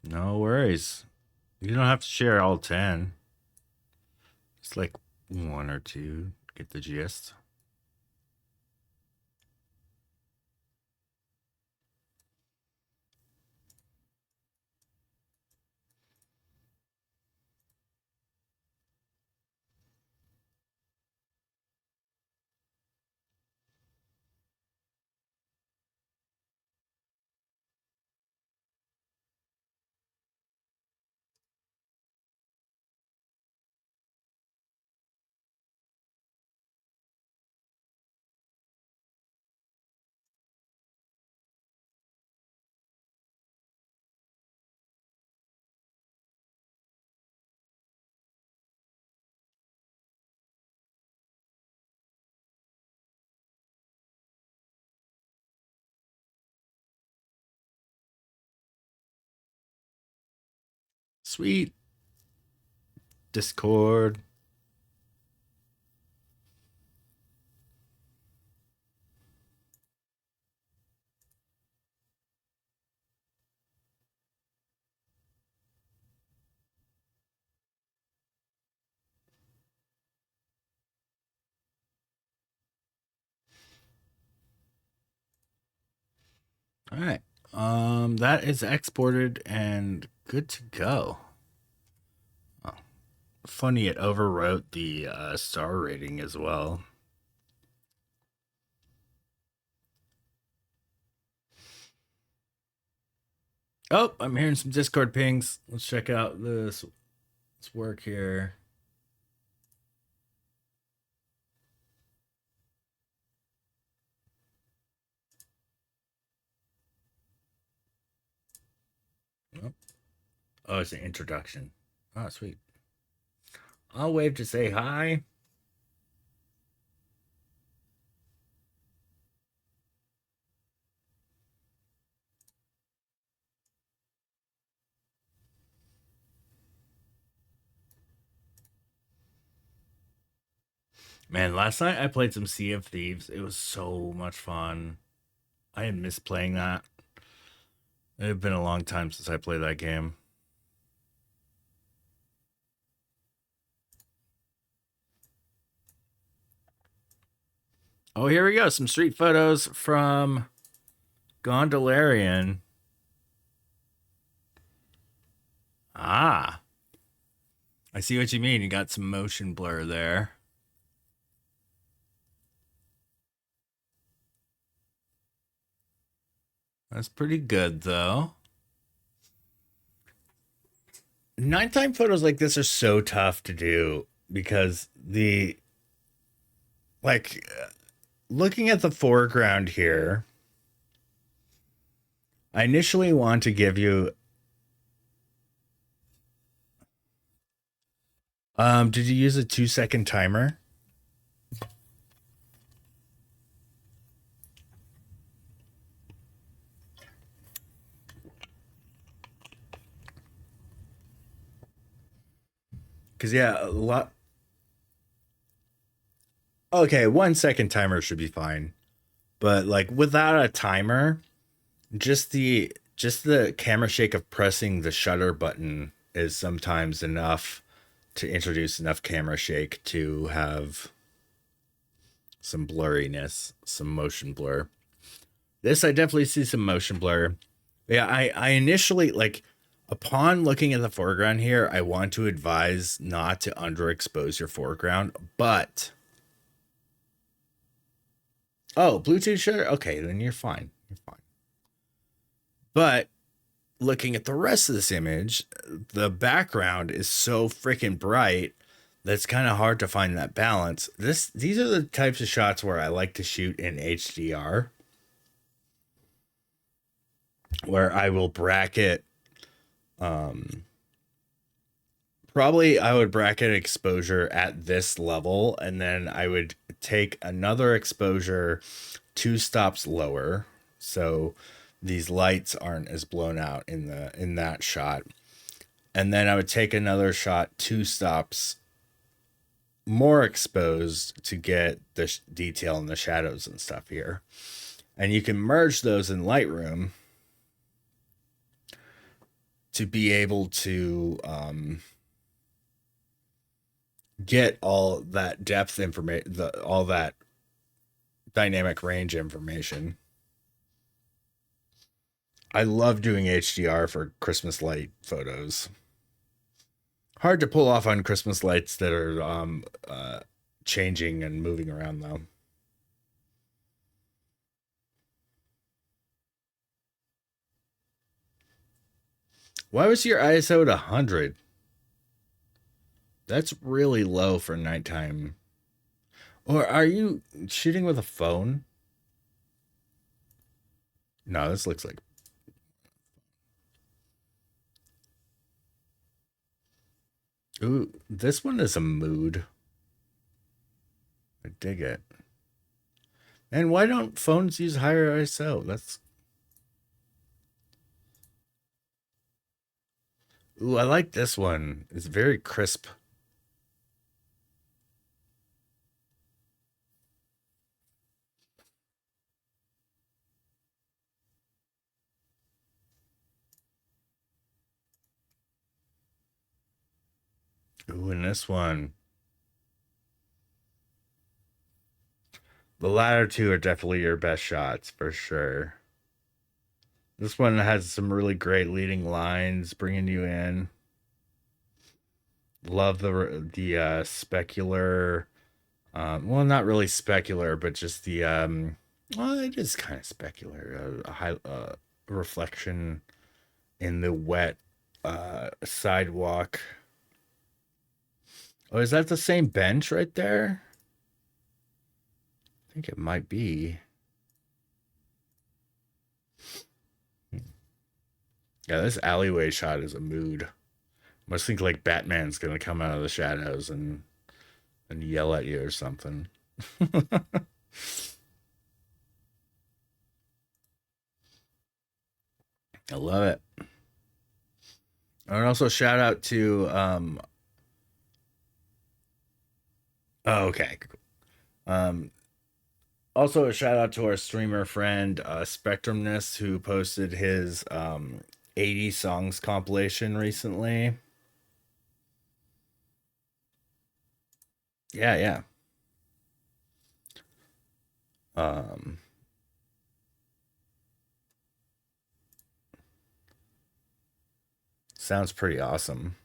No worries. You don't have to share all 10. It's like one or two. Get the gist. Sweet. Discord. All right. That is exported and good to go. Oh, funny, it overwrote the star rating as well. Oh, I'm hearing some Discord pings. Let's check out this work here. Oh, oh, it's an introduction. Oh, sweet. I'll wave to say hi. Man, last night I played some Sea of Thieves. It was so much fun. I had missed playing that. It had been a long time since I played that game. Oh, here we go. Some street photos from Gondolarian. Ah, I see what you mean. You got some motion blur there. That's pretty good, though. Nighttime photos like this are so tough to do because like, looking at the foreground here, I initially want to give you. Did you use a 2 second timer? Because, yeah, a lot. Okay, 1 second timer should be fine. But, like, without a timer, just the camera shake of pressing the shutter button is sometimes enough to introduce enough camera shake to have some blurriness, some motion blur. This I definitely see some motion blur. Yeah, I initially, like, upon looking at the foreground here, I want to advise not to underexpose your foreground, but oh, Bluetooth shutter? Okay, then you're fine. You're fine. But looking at the rest of this image, the background is so freaking bright that's kind of hard to find that balance. These are the types of shots where I like to shoot in HDR, where I will bracket probably I would bracket exposure at this level, and then I would take another exposure 2 stops lower, so these lights aren't as blown out in that shot. And then I would take another shot 2 stops more exposed to get the detail in the shadows and stuff here. And you can merge those in Lightroom to be able to get all that depth information, all that dynamic range information. I love doing HDR for Christmas light photos. Hard to pull off on Christmas lights that are changing and moving around though. Why was your ISO at 100? That's really low for nighttime. Or are you shooting with a phone? No, this looks like. Ooh, this one is a mood. I dig it. And why don't phones use higher ISO? That's. Ooh, I like this one. It's very crisp. Ooh, and this one. The latter two are definitely your best shots for sure. This one has some really great leading lines, bringing you in. Love the specular. Well, not really specular, but just the well, it is kind of specular. A high reflection in the wet sidewalk. Oh, is that the same bench right there? I think it might be. Yeah, this alleyway shot is a mood. I must think like Batman's gonna come out of the shadows and yell at you or something. I love it. And also shout out to oh, okay. Um Also a shout out to our streamer friend Spectrumness who posted his 80 songs compilation recently. Yeah, yeah. Um Sounds pretty awesome.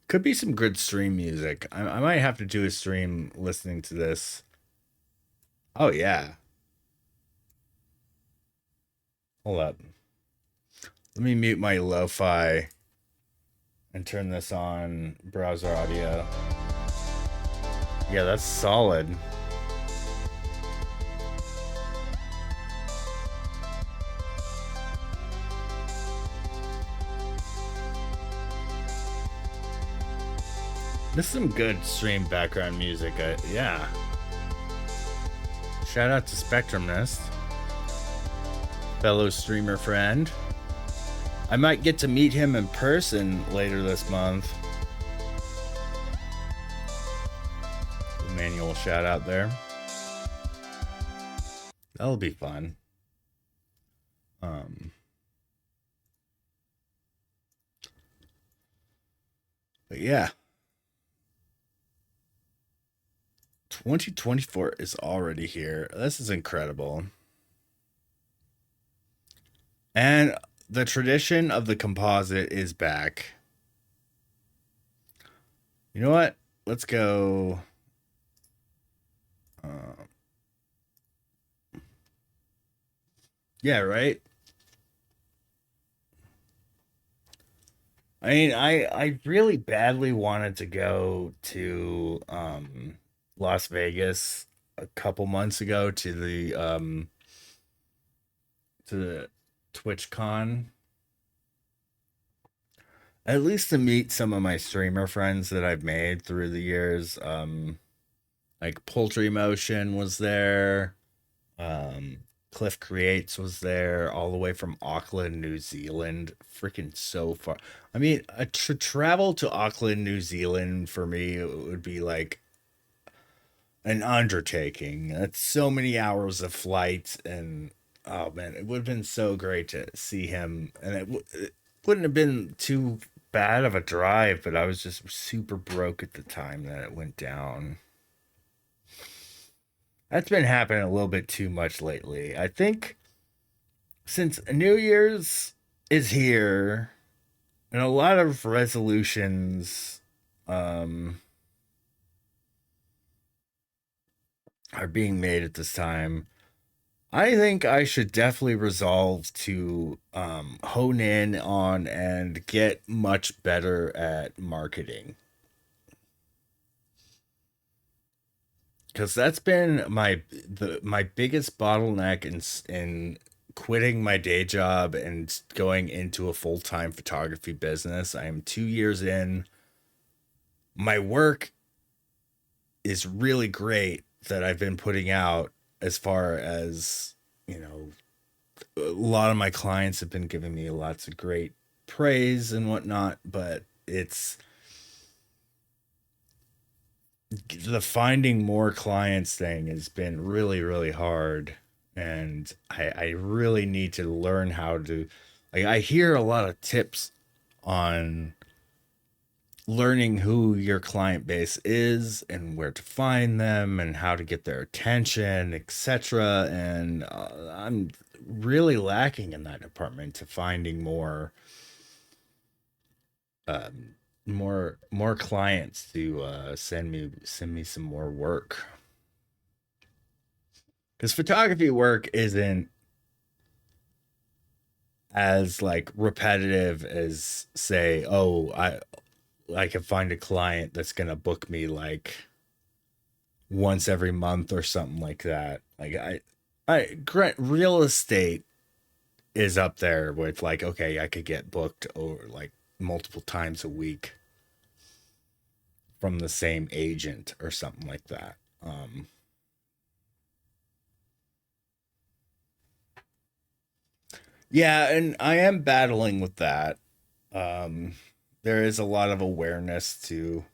Could be some good stream music. I might have to do a stream listening to this. Oh yeah. Hold up. Let me mute my lo-fi and turn this on browser audio. Yeah, that's solid. This is some good stream background music. Yeah. Shout out to Spectrumness, fellow streamer friend. I might get to meet him in person later this month. Manual shout out there. That'll be fun. But yeah. 2024 is already here. This is incredible. And the tradition of the composite is back. You know what? Let's go. Yeah, right. I mean, I really badly wanted to go to Las Vegas a couple months ago to the TwitchCon, at least to meet some of my streamer friends that I've made through the years. Like Poultry Motion was there. Um, Cliff Creates was there, all the way from Auckland, New Zealand. Freaking so far. I mean, to travel to Auckland, New Zealand for me it would be like an undertaking. That's so many hours of flight, and oh man, it would have been so great to see him. And wouldn't have been too bad of a drive, but I was just super broke at the time that it went down. That's been happening a little bit too much lately. I think since New Year's is here and a lot of resolutions um, are being made at this time, I think I should definitely resolve to hone in on and get much better at marketing. Because that's been my biggest bottleneck in quitting my day job and going into a full-time photography business. I am 2 years in. My work is really great that I've been putting out, as far as, you know, a lot of my clients have been giving me lots of great praise and whatnot, but it's the finding more clients thing has been really, really hard. And I really need to learn how to, like, I hear a lot of tips on learning who your client base is and where to find them and how to get their attention, etc. And I'm really lacking in that department to finding um, more clients to send me some more work, because photography work isn't as like repetitive as, say, oh, I can find a client that's gonna book me like once every month or something like that. Like real estate is up there with, like, okay, I could get booked over like multiple times a week from the same agent or something like that. Yeah, and I am battling with that. Um, there is a lot of awareness to,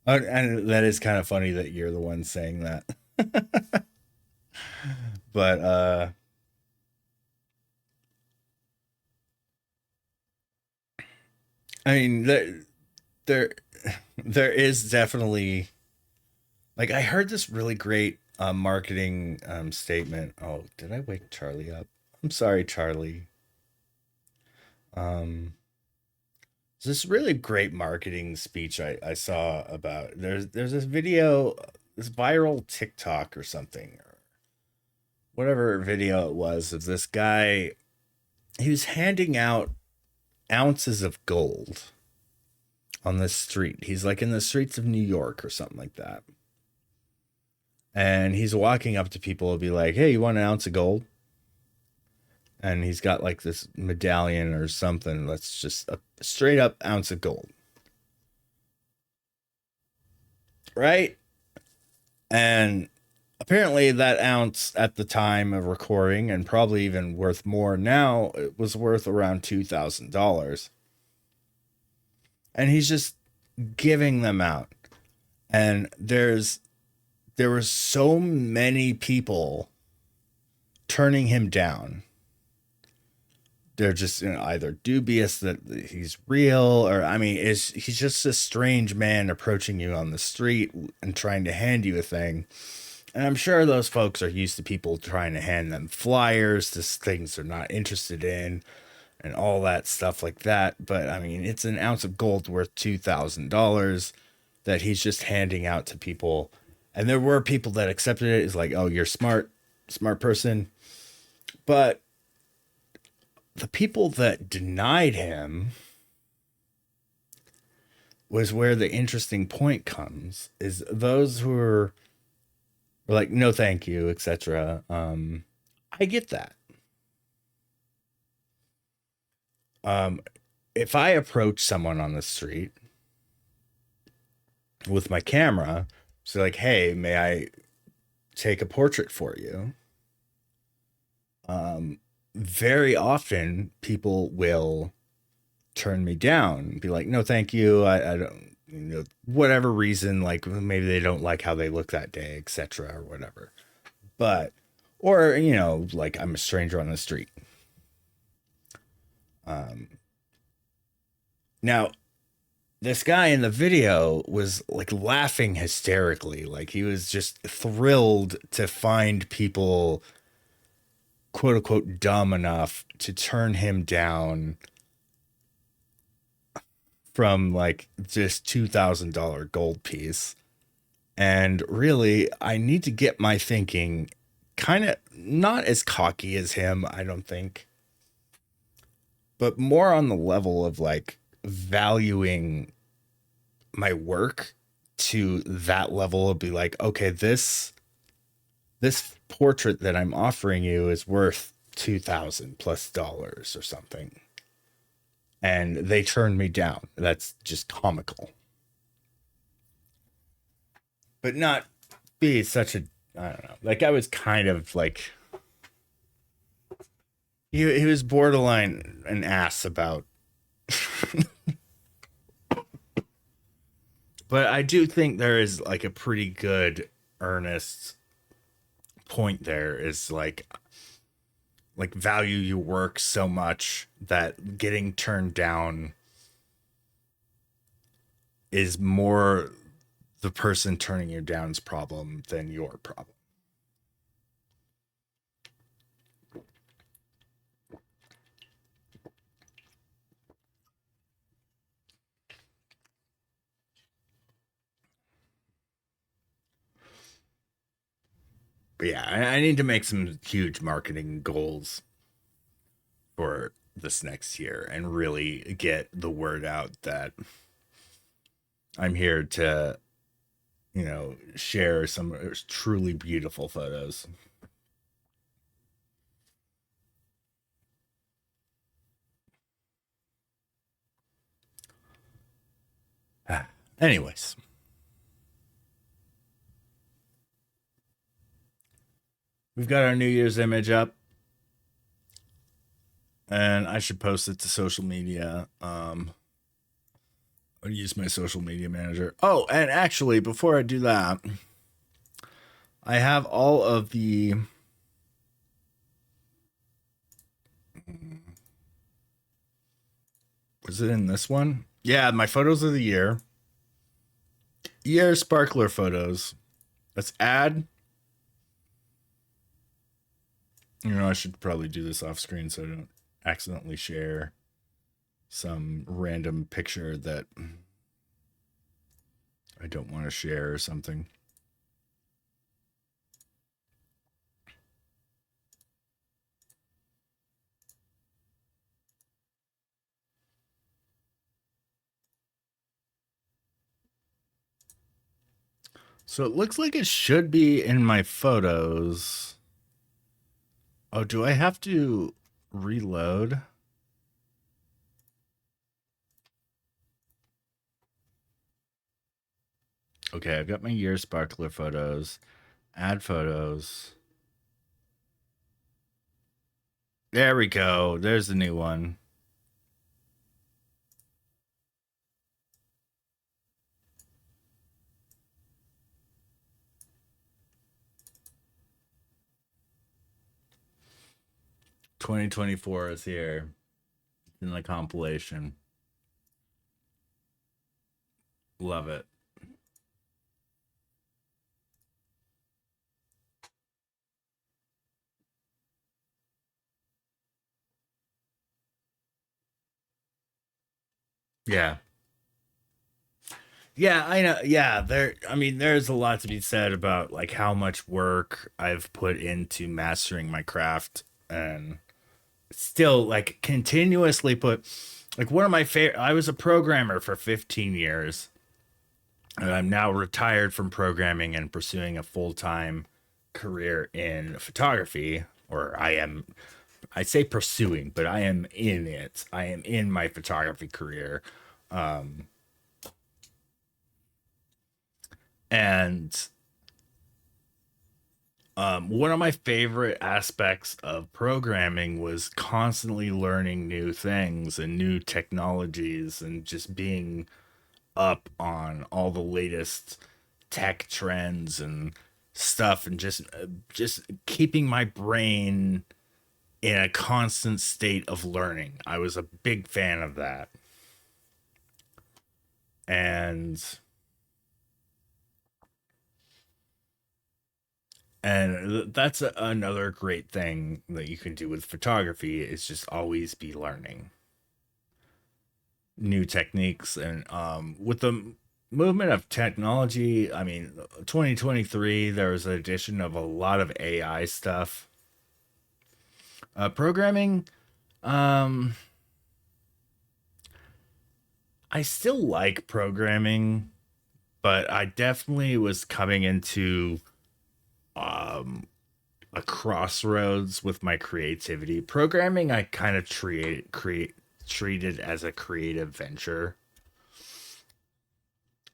and that is kind of funny that you're the one saying that. But I mean, there, there is definitely, like, I heard this really great marketing statement. Oh, did I wake Charlie up? I'm sorry, Charlie. Um, this really great marketing speech I saw about, there's this video, this viral TikTok or something, or whatever video it was, of this guy. He was handing out ounces of gold on the street. He's like in the streets of New York or something like that. And he's walking up to people and be like, "Hey, you want an ounce of gold?" And he's got like this medallion or something that's just a straight up ounce of gold, right? And apparently that ounce at the time of recording, and probably even worth more now, it was worth around $2,000. And he's just giving them out. And there were so many people turning him down. They're just, either dubious that he's real, or, I mean, he's just a strange man approaching you on the street and trying to hand you a thing. And I'm sure those folks are used to people trying to hand them flyers to things they're not interested in and all that stuff like that. But I mean, it's an ounce of gold worth $2,000 that he's just handing out to people. And there were people that accepted it. It's like, oh, you're smart, smart person. But the people that denied him was where the interesting point comes, is those who were like, no, thank you, etc. I get that. Um, if I approach someone on the street with my camera, so like, hey, may I take a portrait for you? Um, Very often people will turn me down and be like, no, thank you. I don't, whatever reason, like maybe they don't like how they look that day, etc., or whatever. But, or, like I'm a stranger on the street. Now, this guy in the video was like laughing hysterically. Like he was just thrilled to find people, quote unquote, dumb enough to turn him down from like just $2,000 gold piece. And really, I need to get my thinking kind of not as cocky as him, I don't think, but more on the level of like valuing my work to that level of be like, okay, this portrait that I'm offering you is worth 2,000 plus dollars or something. And they turned me down. That's just comical. But not be such a, I don't know. Like I was kind of like he was borderline an ass about. But I do think there is like a pretty good earnest point there is like value your work so much that getting turned down is more the person turning you down's problem than your problem. But yeah, I need to make some huge marketing goals for this next year and really get the word out that I'm here to, share some truly beautiful photos. Anyways, we've got our New Year's image up, and I should post it to social media. I'll use my social media manager. Oh, and actually, before I do that, I have all of the. Was it in this one? Yeah, my photos of the year sparkler photos. Let's add. I should probably do this off screen so I don't accidentally share some random picture that I don't want to share or something. So it looks like it should be in my photos. Oh, do I have to reload? Okay, I've got my year sparkler photos. Add photos. There we go. There's the new one. "2024 is here in the compilation. Love it." Yeah. Yeah, I know. Yeah, there's a lot to be said about like how much work I've put into mastering my craft and still like continuously put like one of my favorite I was a programmer for 15 years and I'm now retired from programming and pursuing a full-time career in photography or I say pursuing, but I am in it. I am in my photography career. Um and one of my favorite aspects of programming was constantly learning new things and new technologies and just being up on all the latest tech trends and stuff and just keeping my brain in a constant state of learning. I was a big fan of that. and that's another great thing that you can do with photography is just always be learning new techniques. And with the movement of technology, I mean, 2023 there was an addition of a lot of AI stuff. Programming, um I still like programming, but I definitely was coming into um a crossroads with my creativity. Programming I kind of create treated as a creative venture,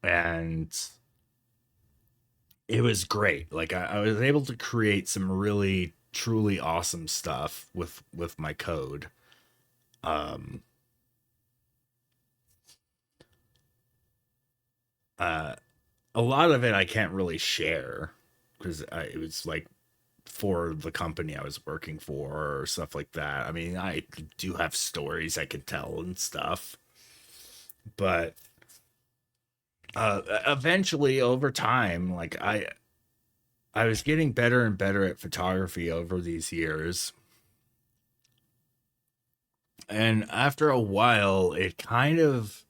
and it was great. Like I was able to create some really truly awesome stuff with my code. Um uh a lot of it I can't really share because it was like for the company I was working for or stuff like that. I mean, I do have stories I could tell and stuff, but eventually over time, like I was getting better and better at photography over these years. And after a while, it kind of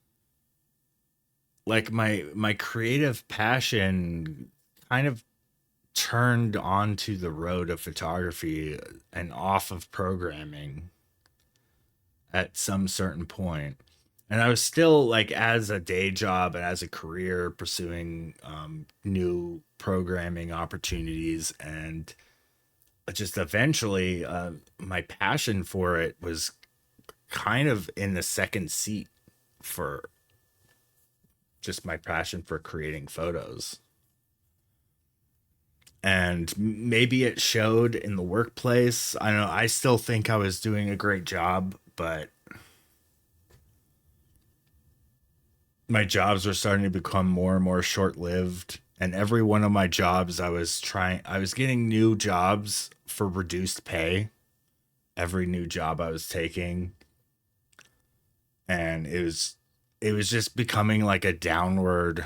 like my creative passion kind of turned onto the road of photography and off of programming at some certain point. And I was still like as a day job and as a career pursuing new programming opportunities, and just eventually my passion for it was kind of in the second seat for just my passion for creating photos. And maybe it showed in the workplace. I don't know. I still think I was doing a great job, but my jobs were starting to become more and more short lived. And every one of my jobs, I was getting new jobs for reduced pay. Every new job I was taking. And it was just becoming like a downward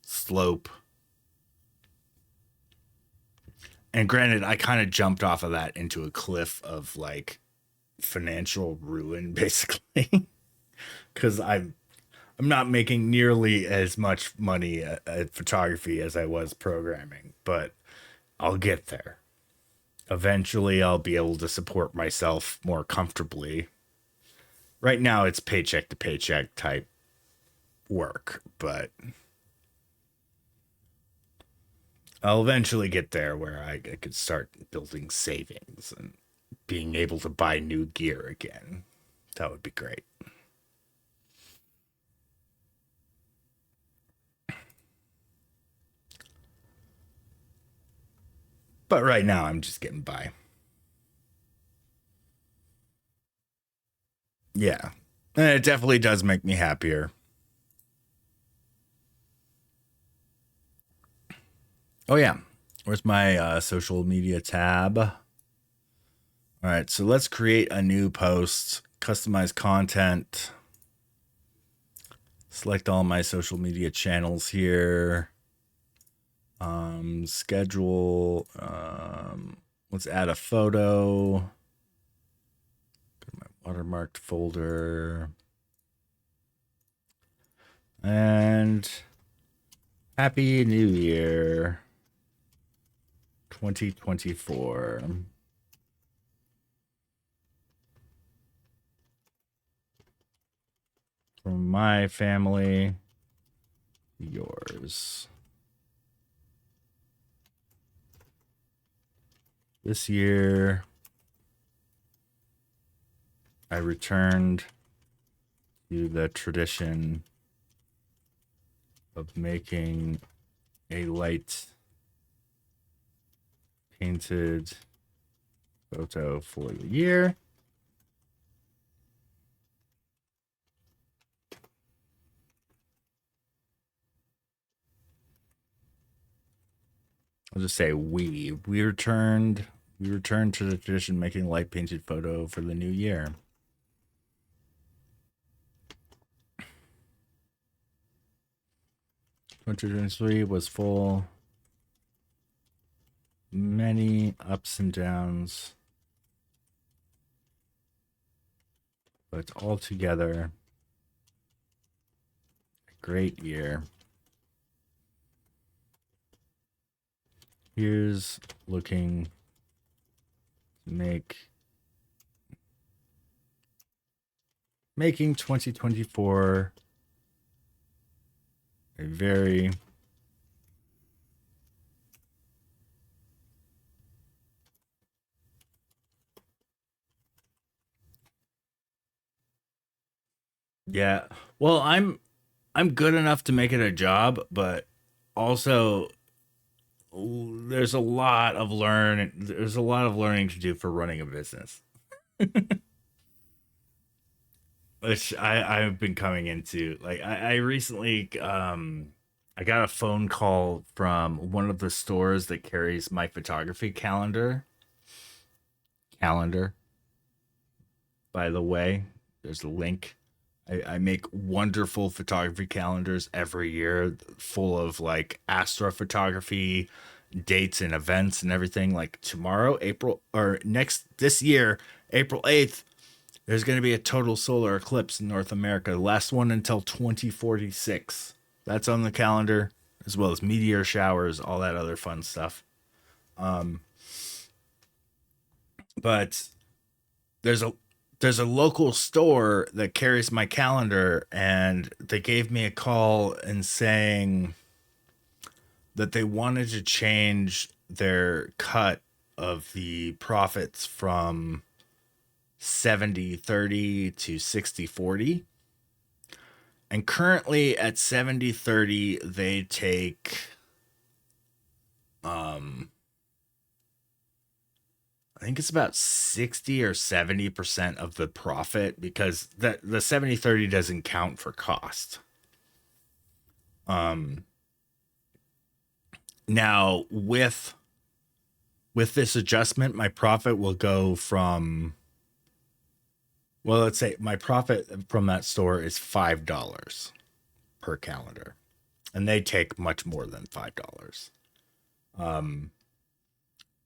slope. And granted, I kind of jumped off of that into a cliff of like financial ruin, basically. Because I'm not making nearly as much money at photography as I was programming, but I'll get there. Eventually, I'll be able to support myself more comfortably. Right now, it's paycheck to paycheck type work, but I'll eventually get there where I could start building savings and being able to buy new gear again. That would be great. But right now, I'm just getting by. Yeah. And it definitely does make me happier. Oh, yeah. Where's my social media tab? All right. So let's create a new post, customize content, select all my social media channels here. Schedule. Let's add a photo. Go to my watermarked folder. And Happy New Year 2024. From my family, yours. This year, I returned to the tradition of making a light painted photo for the year. I'll just say we returned to the tradition of making a light painted photo for the new year. 2023 was full. Many ups and downs. But altogether, a great year. Here's looking to making 2024 a very yeah. Well, I'm good enough to make it a job, but also there's a lot of learning to do for running a business. Which I've been coming into. Like I recently I got a phone call from one of the stores that carries my photography calendar. By the way, there's a link. I make wonderful photography calendars every year, full of like astrophotography, dates and events and everything. Like tomorrow, April or next this year, April 8th, there's going to be a total solar eclipse in North America, the last one until 2046. That's on the calendar, as well as meteor showers, all that other fun stuff. But there's a local store that carries my calendar, and they gave me a call and saying that they wanted to change their cut of the profits from 70/30 to 60/40. And currently at 70/30, they take I think it's about 60 or 70% of the profit, because the 70/30 doesn't count for cost. Now with this adjustment, my profit will go from, well, let's say my profit from that store is $5 per calendar, and they take much more than $5.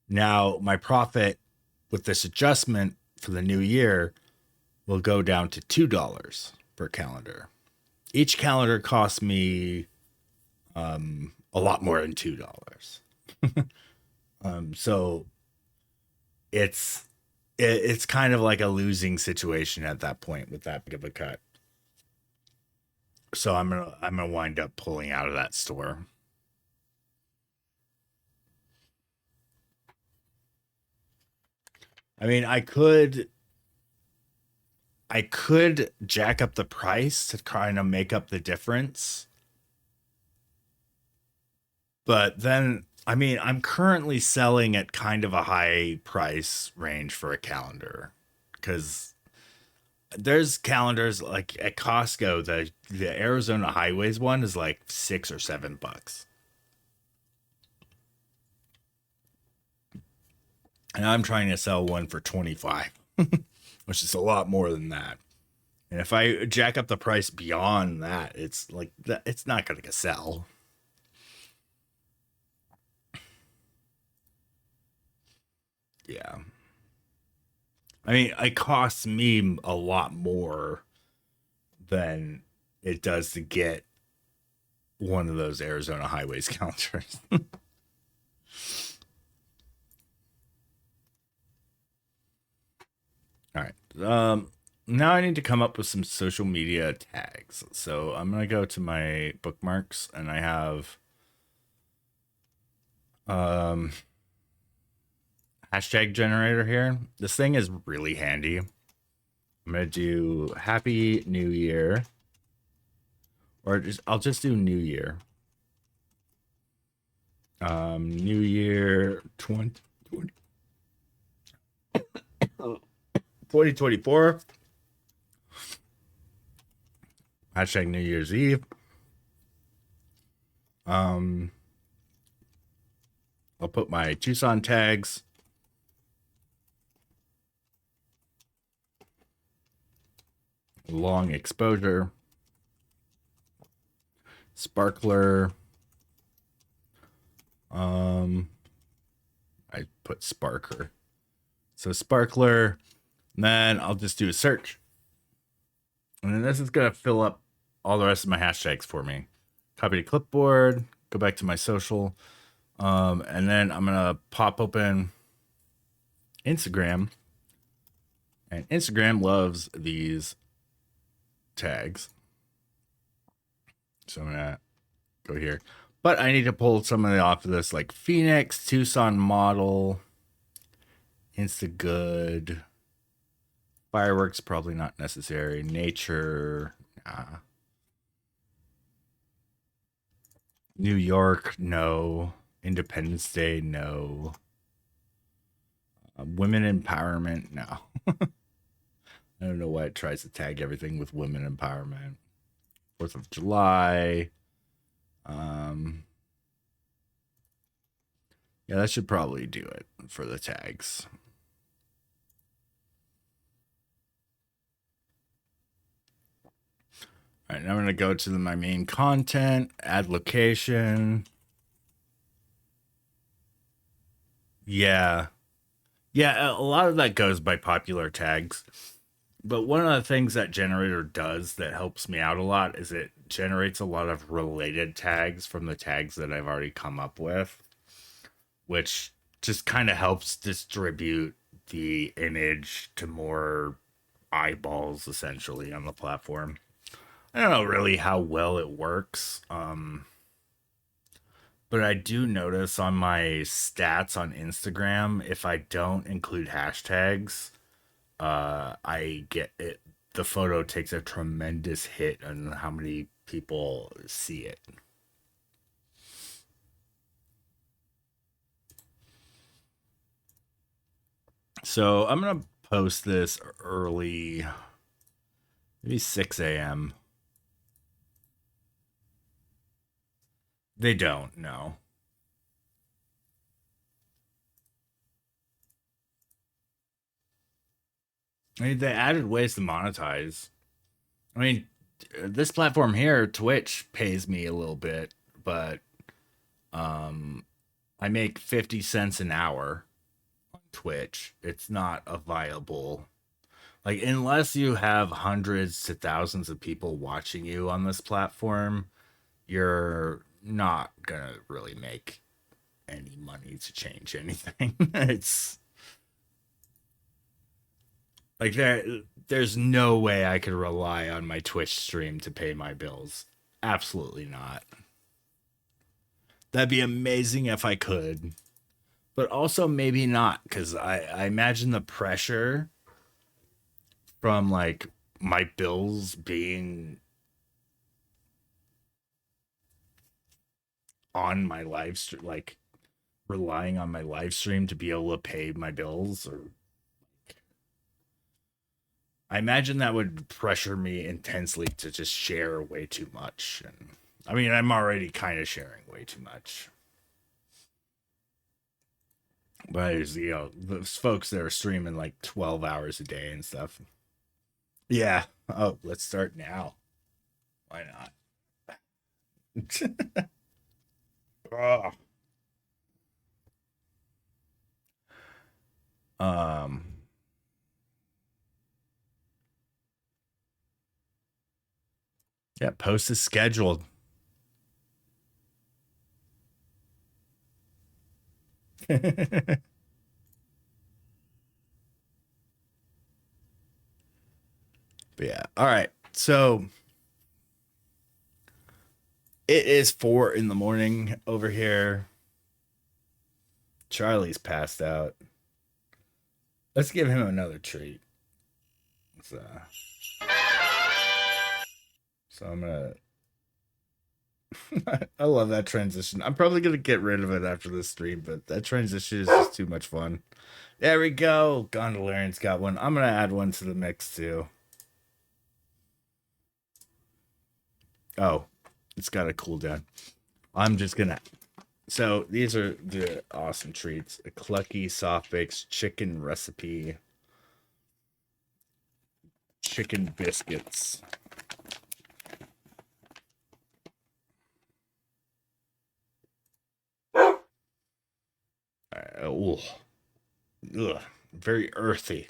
Now my profit with this adjustment for the new year will go down to $2 per calendar. Each calendar costs me a lot more than $2. So it's kind of like a losing situation at that point with that big of a cut. So I'm gonna wind up pulling out of that store. I mean, I could jack up the price to kind of make up the difference. But then, I mean, I'm currently selling at kind of a high price range for a calendar, because there's calendars like at Costco. The Arizona Highways one is like $6 or $7, and I'm trying to sell one for 25, which is a lot more than that. And if I jack up the price beyond that, it's like it's not going to sell. Yeah. I mean, it costs me a lot more than it does to get one of those Arizona Highways calendars. All right. Now I need to come up with some social media tags. So I'm gonna go to my bookmarks, and I have um hashtag generator here. This thing is really handy. I'm gonna do Happy New Year, or I'll just do New Year. New Year 2024. Hashtag New Year's Eve. Um, I'll put my Tucson tags. Long exposure. Sparkler. Um, I put Sparker. So Sparkler, and then I'll just do a search. And then this is going to fill up all the rest of my hashtags for me. Copy to clipboard, go back to my social. And then I'm going to pop open Instagram. And Instagram loves these tags. So I'm going to go here. But I need to pull some of the off of this, like Phoenix, Tucson model, Insta good. Fireworks, probably not necessary. Nature, nah. New York, no. Independence Day, no. Women empowerment, no. I don't know why it tries to tag everything with women empowerment. 4th of July. Yeah, that should probably do it for the tags. All right, now I'm going to go to my main content, add location. Yeah. Yeah, a lot of that goes by popular tags. But one of the things that generator does that helps me out a lot is it generates a lot of related tags from the tags that I've already come up with, which just kind of helps distribute the image to more eyeballs essentially on the platform. I don't know really how well it works. But I do notice on my stats on Instagram, if I don't include hashtags, I get it. The photo takes a tremendous hit on how many people see it. So I'm gonna post this early, maybe 6 a.m. They don't know. I mean, they added ways to monetize. I mean, this platform here, Twitch, pays me a little bit, but um, I make 50 cents an hour on Twitch. It's not a viable, like, unless you have hundreds to thousands of people watching you on this platform, you're not gonna really make any money to change anything. It's like there's no way I could rely on my Twitch stream to pay my bills. Absolutely not. That'd be amazing if I could, but also maybe not, because I imagine the pressure from like my bills being on my live stream, like relying on my live stream to be able to pay my bills. Or I imagine that would pressure me intensely to just share way too much. And I mean, I'm already kind of sharing way too much. But there's, those folks that are streaming like 12 hours a day and stuff. Yeah. Oh, let's start now. Why not? Ugh. um, yeah, post is scheduled. But yeah. All right. So it is 4 in the morning over here. Charlie's passed out. Let's give him another treat. So, I'm gonna. I love that transition. I'm probably gonna get rid of it after this stream, but that transition is just too much fun. There we go. Gondolarian's got one. I'm gonna add one to the mix too. Oh, it's got a cooldown. I'm just gonna. So these are the awesome treats: a Clucky soft baked chicken recipe, chicken biscuits. Oh, ugh, very earthy.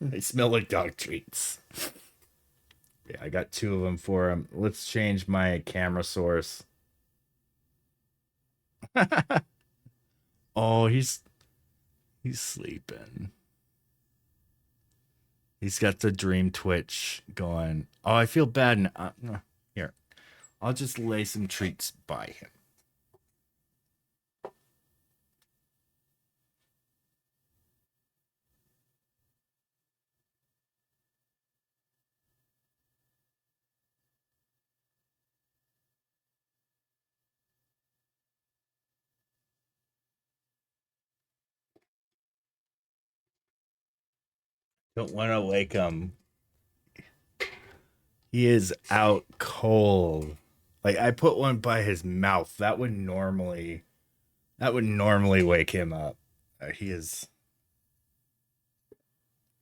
They smell like dog treats. Yeah, I got 2 of them for him. Let's change my camera source. Oh, he's sleeping. He's got the dream twitch going. Oh, I feel bad. No. Here, I'll just lay some treats by him. Don't want to wake him. He is out cold. Like I put one by his mouth. That would normally wake him up. He is,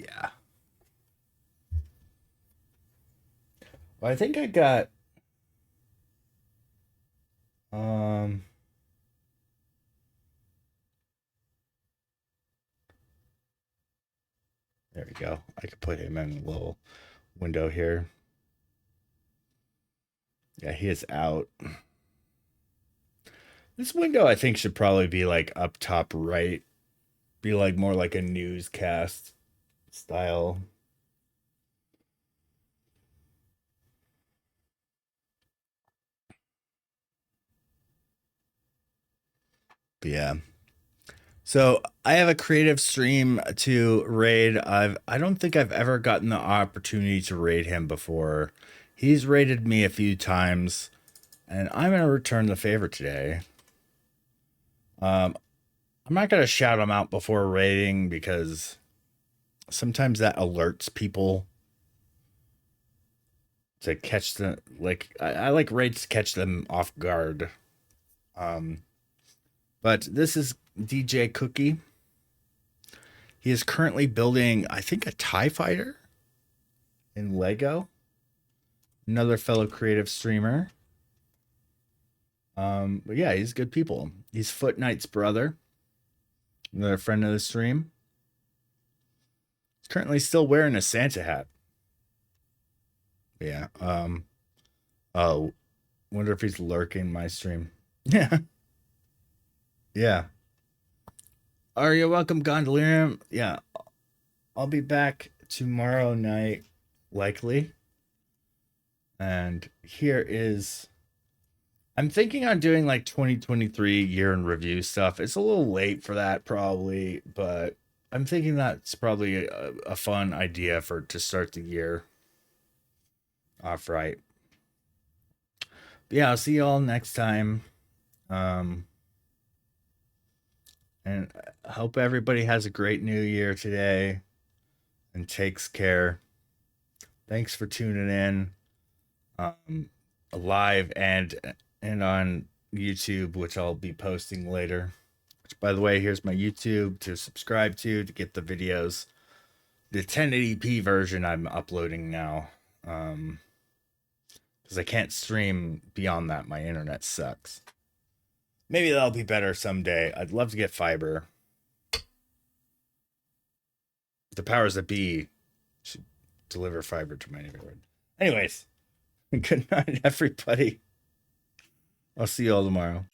yeah. Well, I think I got um there we go. I could put him in a little window here. Yeah, he is out. This window I think should probably be like up top right. Be like more like a newscast style. But yeah. So I have a creative stream to raid. I don't think I've ever gotten the opportunity to raid him before. He's raided me a few times, and I'm gonna return the favor today. I'm not gonna shout him out before raiding because sometimes that alerts people to catch the like. I like raids to catch them off guard. Um, but this is DJ Cookie. He is currently building, I think, a TIE fighter in Lego. Another fellow creative streamer. But yeah, he's good people. He's Foot Knight's brother. Another friend of the stream. He's currently still wearing a Santa hat. Yeah. Oh, wonder if he's lurking my stream. Yeah. Yeah. Are you welcome, Gondolierium? Yeah. I'll be back tomorrow night, likely. And here is, I'm thinking on doing like 2023 year in review stuff. It's a little late for that probably, but I'm thinking that's probably a fun idea for to start the year off right. But yeah, I'll see you all next time. And I hope everybody has a great new year today and takes care. Thanks for tuning in. Live and on YouTube, which I'll be posting later. Which, by the way, here's my YouTube to subscribe to get the videos. The 1080p version I'm uploading now, because I can't stream beyond that. My internet sucks. Maybe that'll be better someday. I'd love to get fiber. The powers that be should deliver fiber to my neighborhood. Anyways, good night, everybody. I'll see you all tomorrow.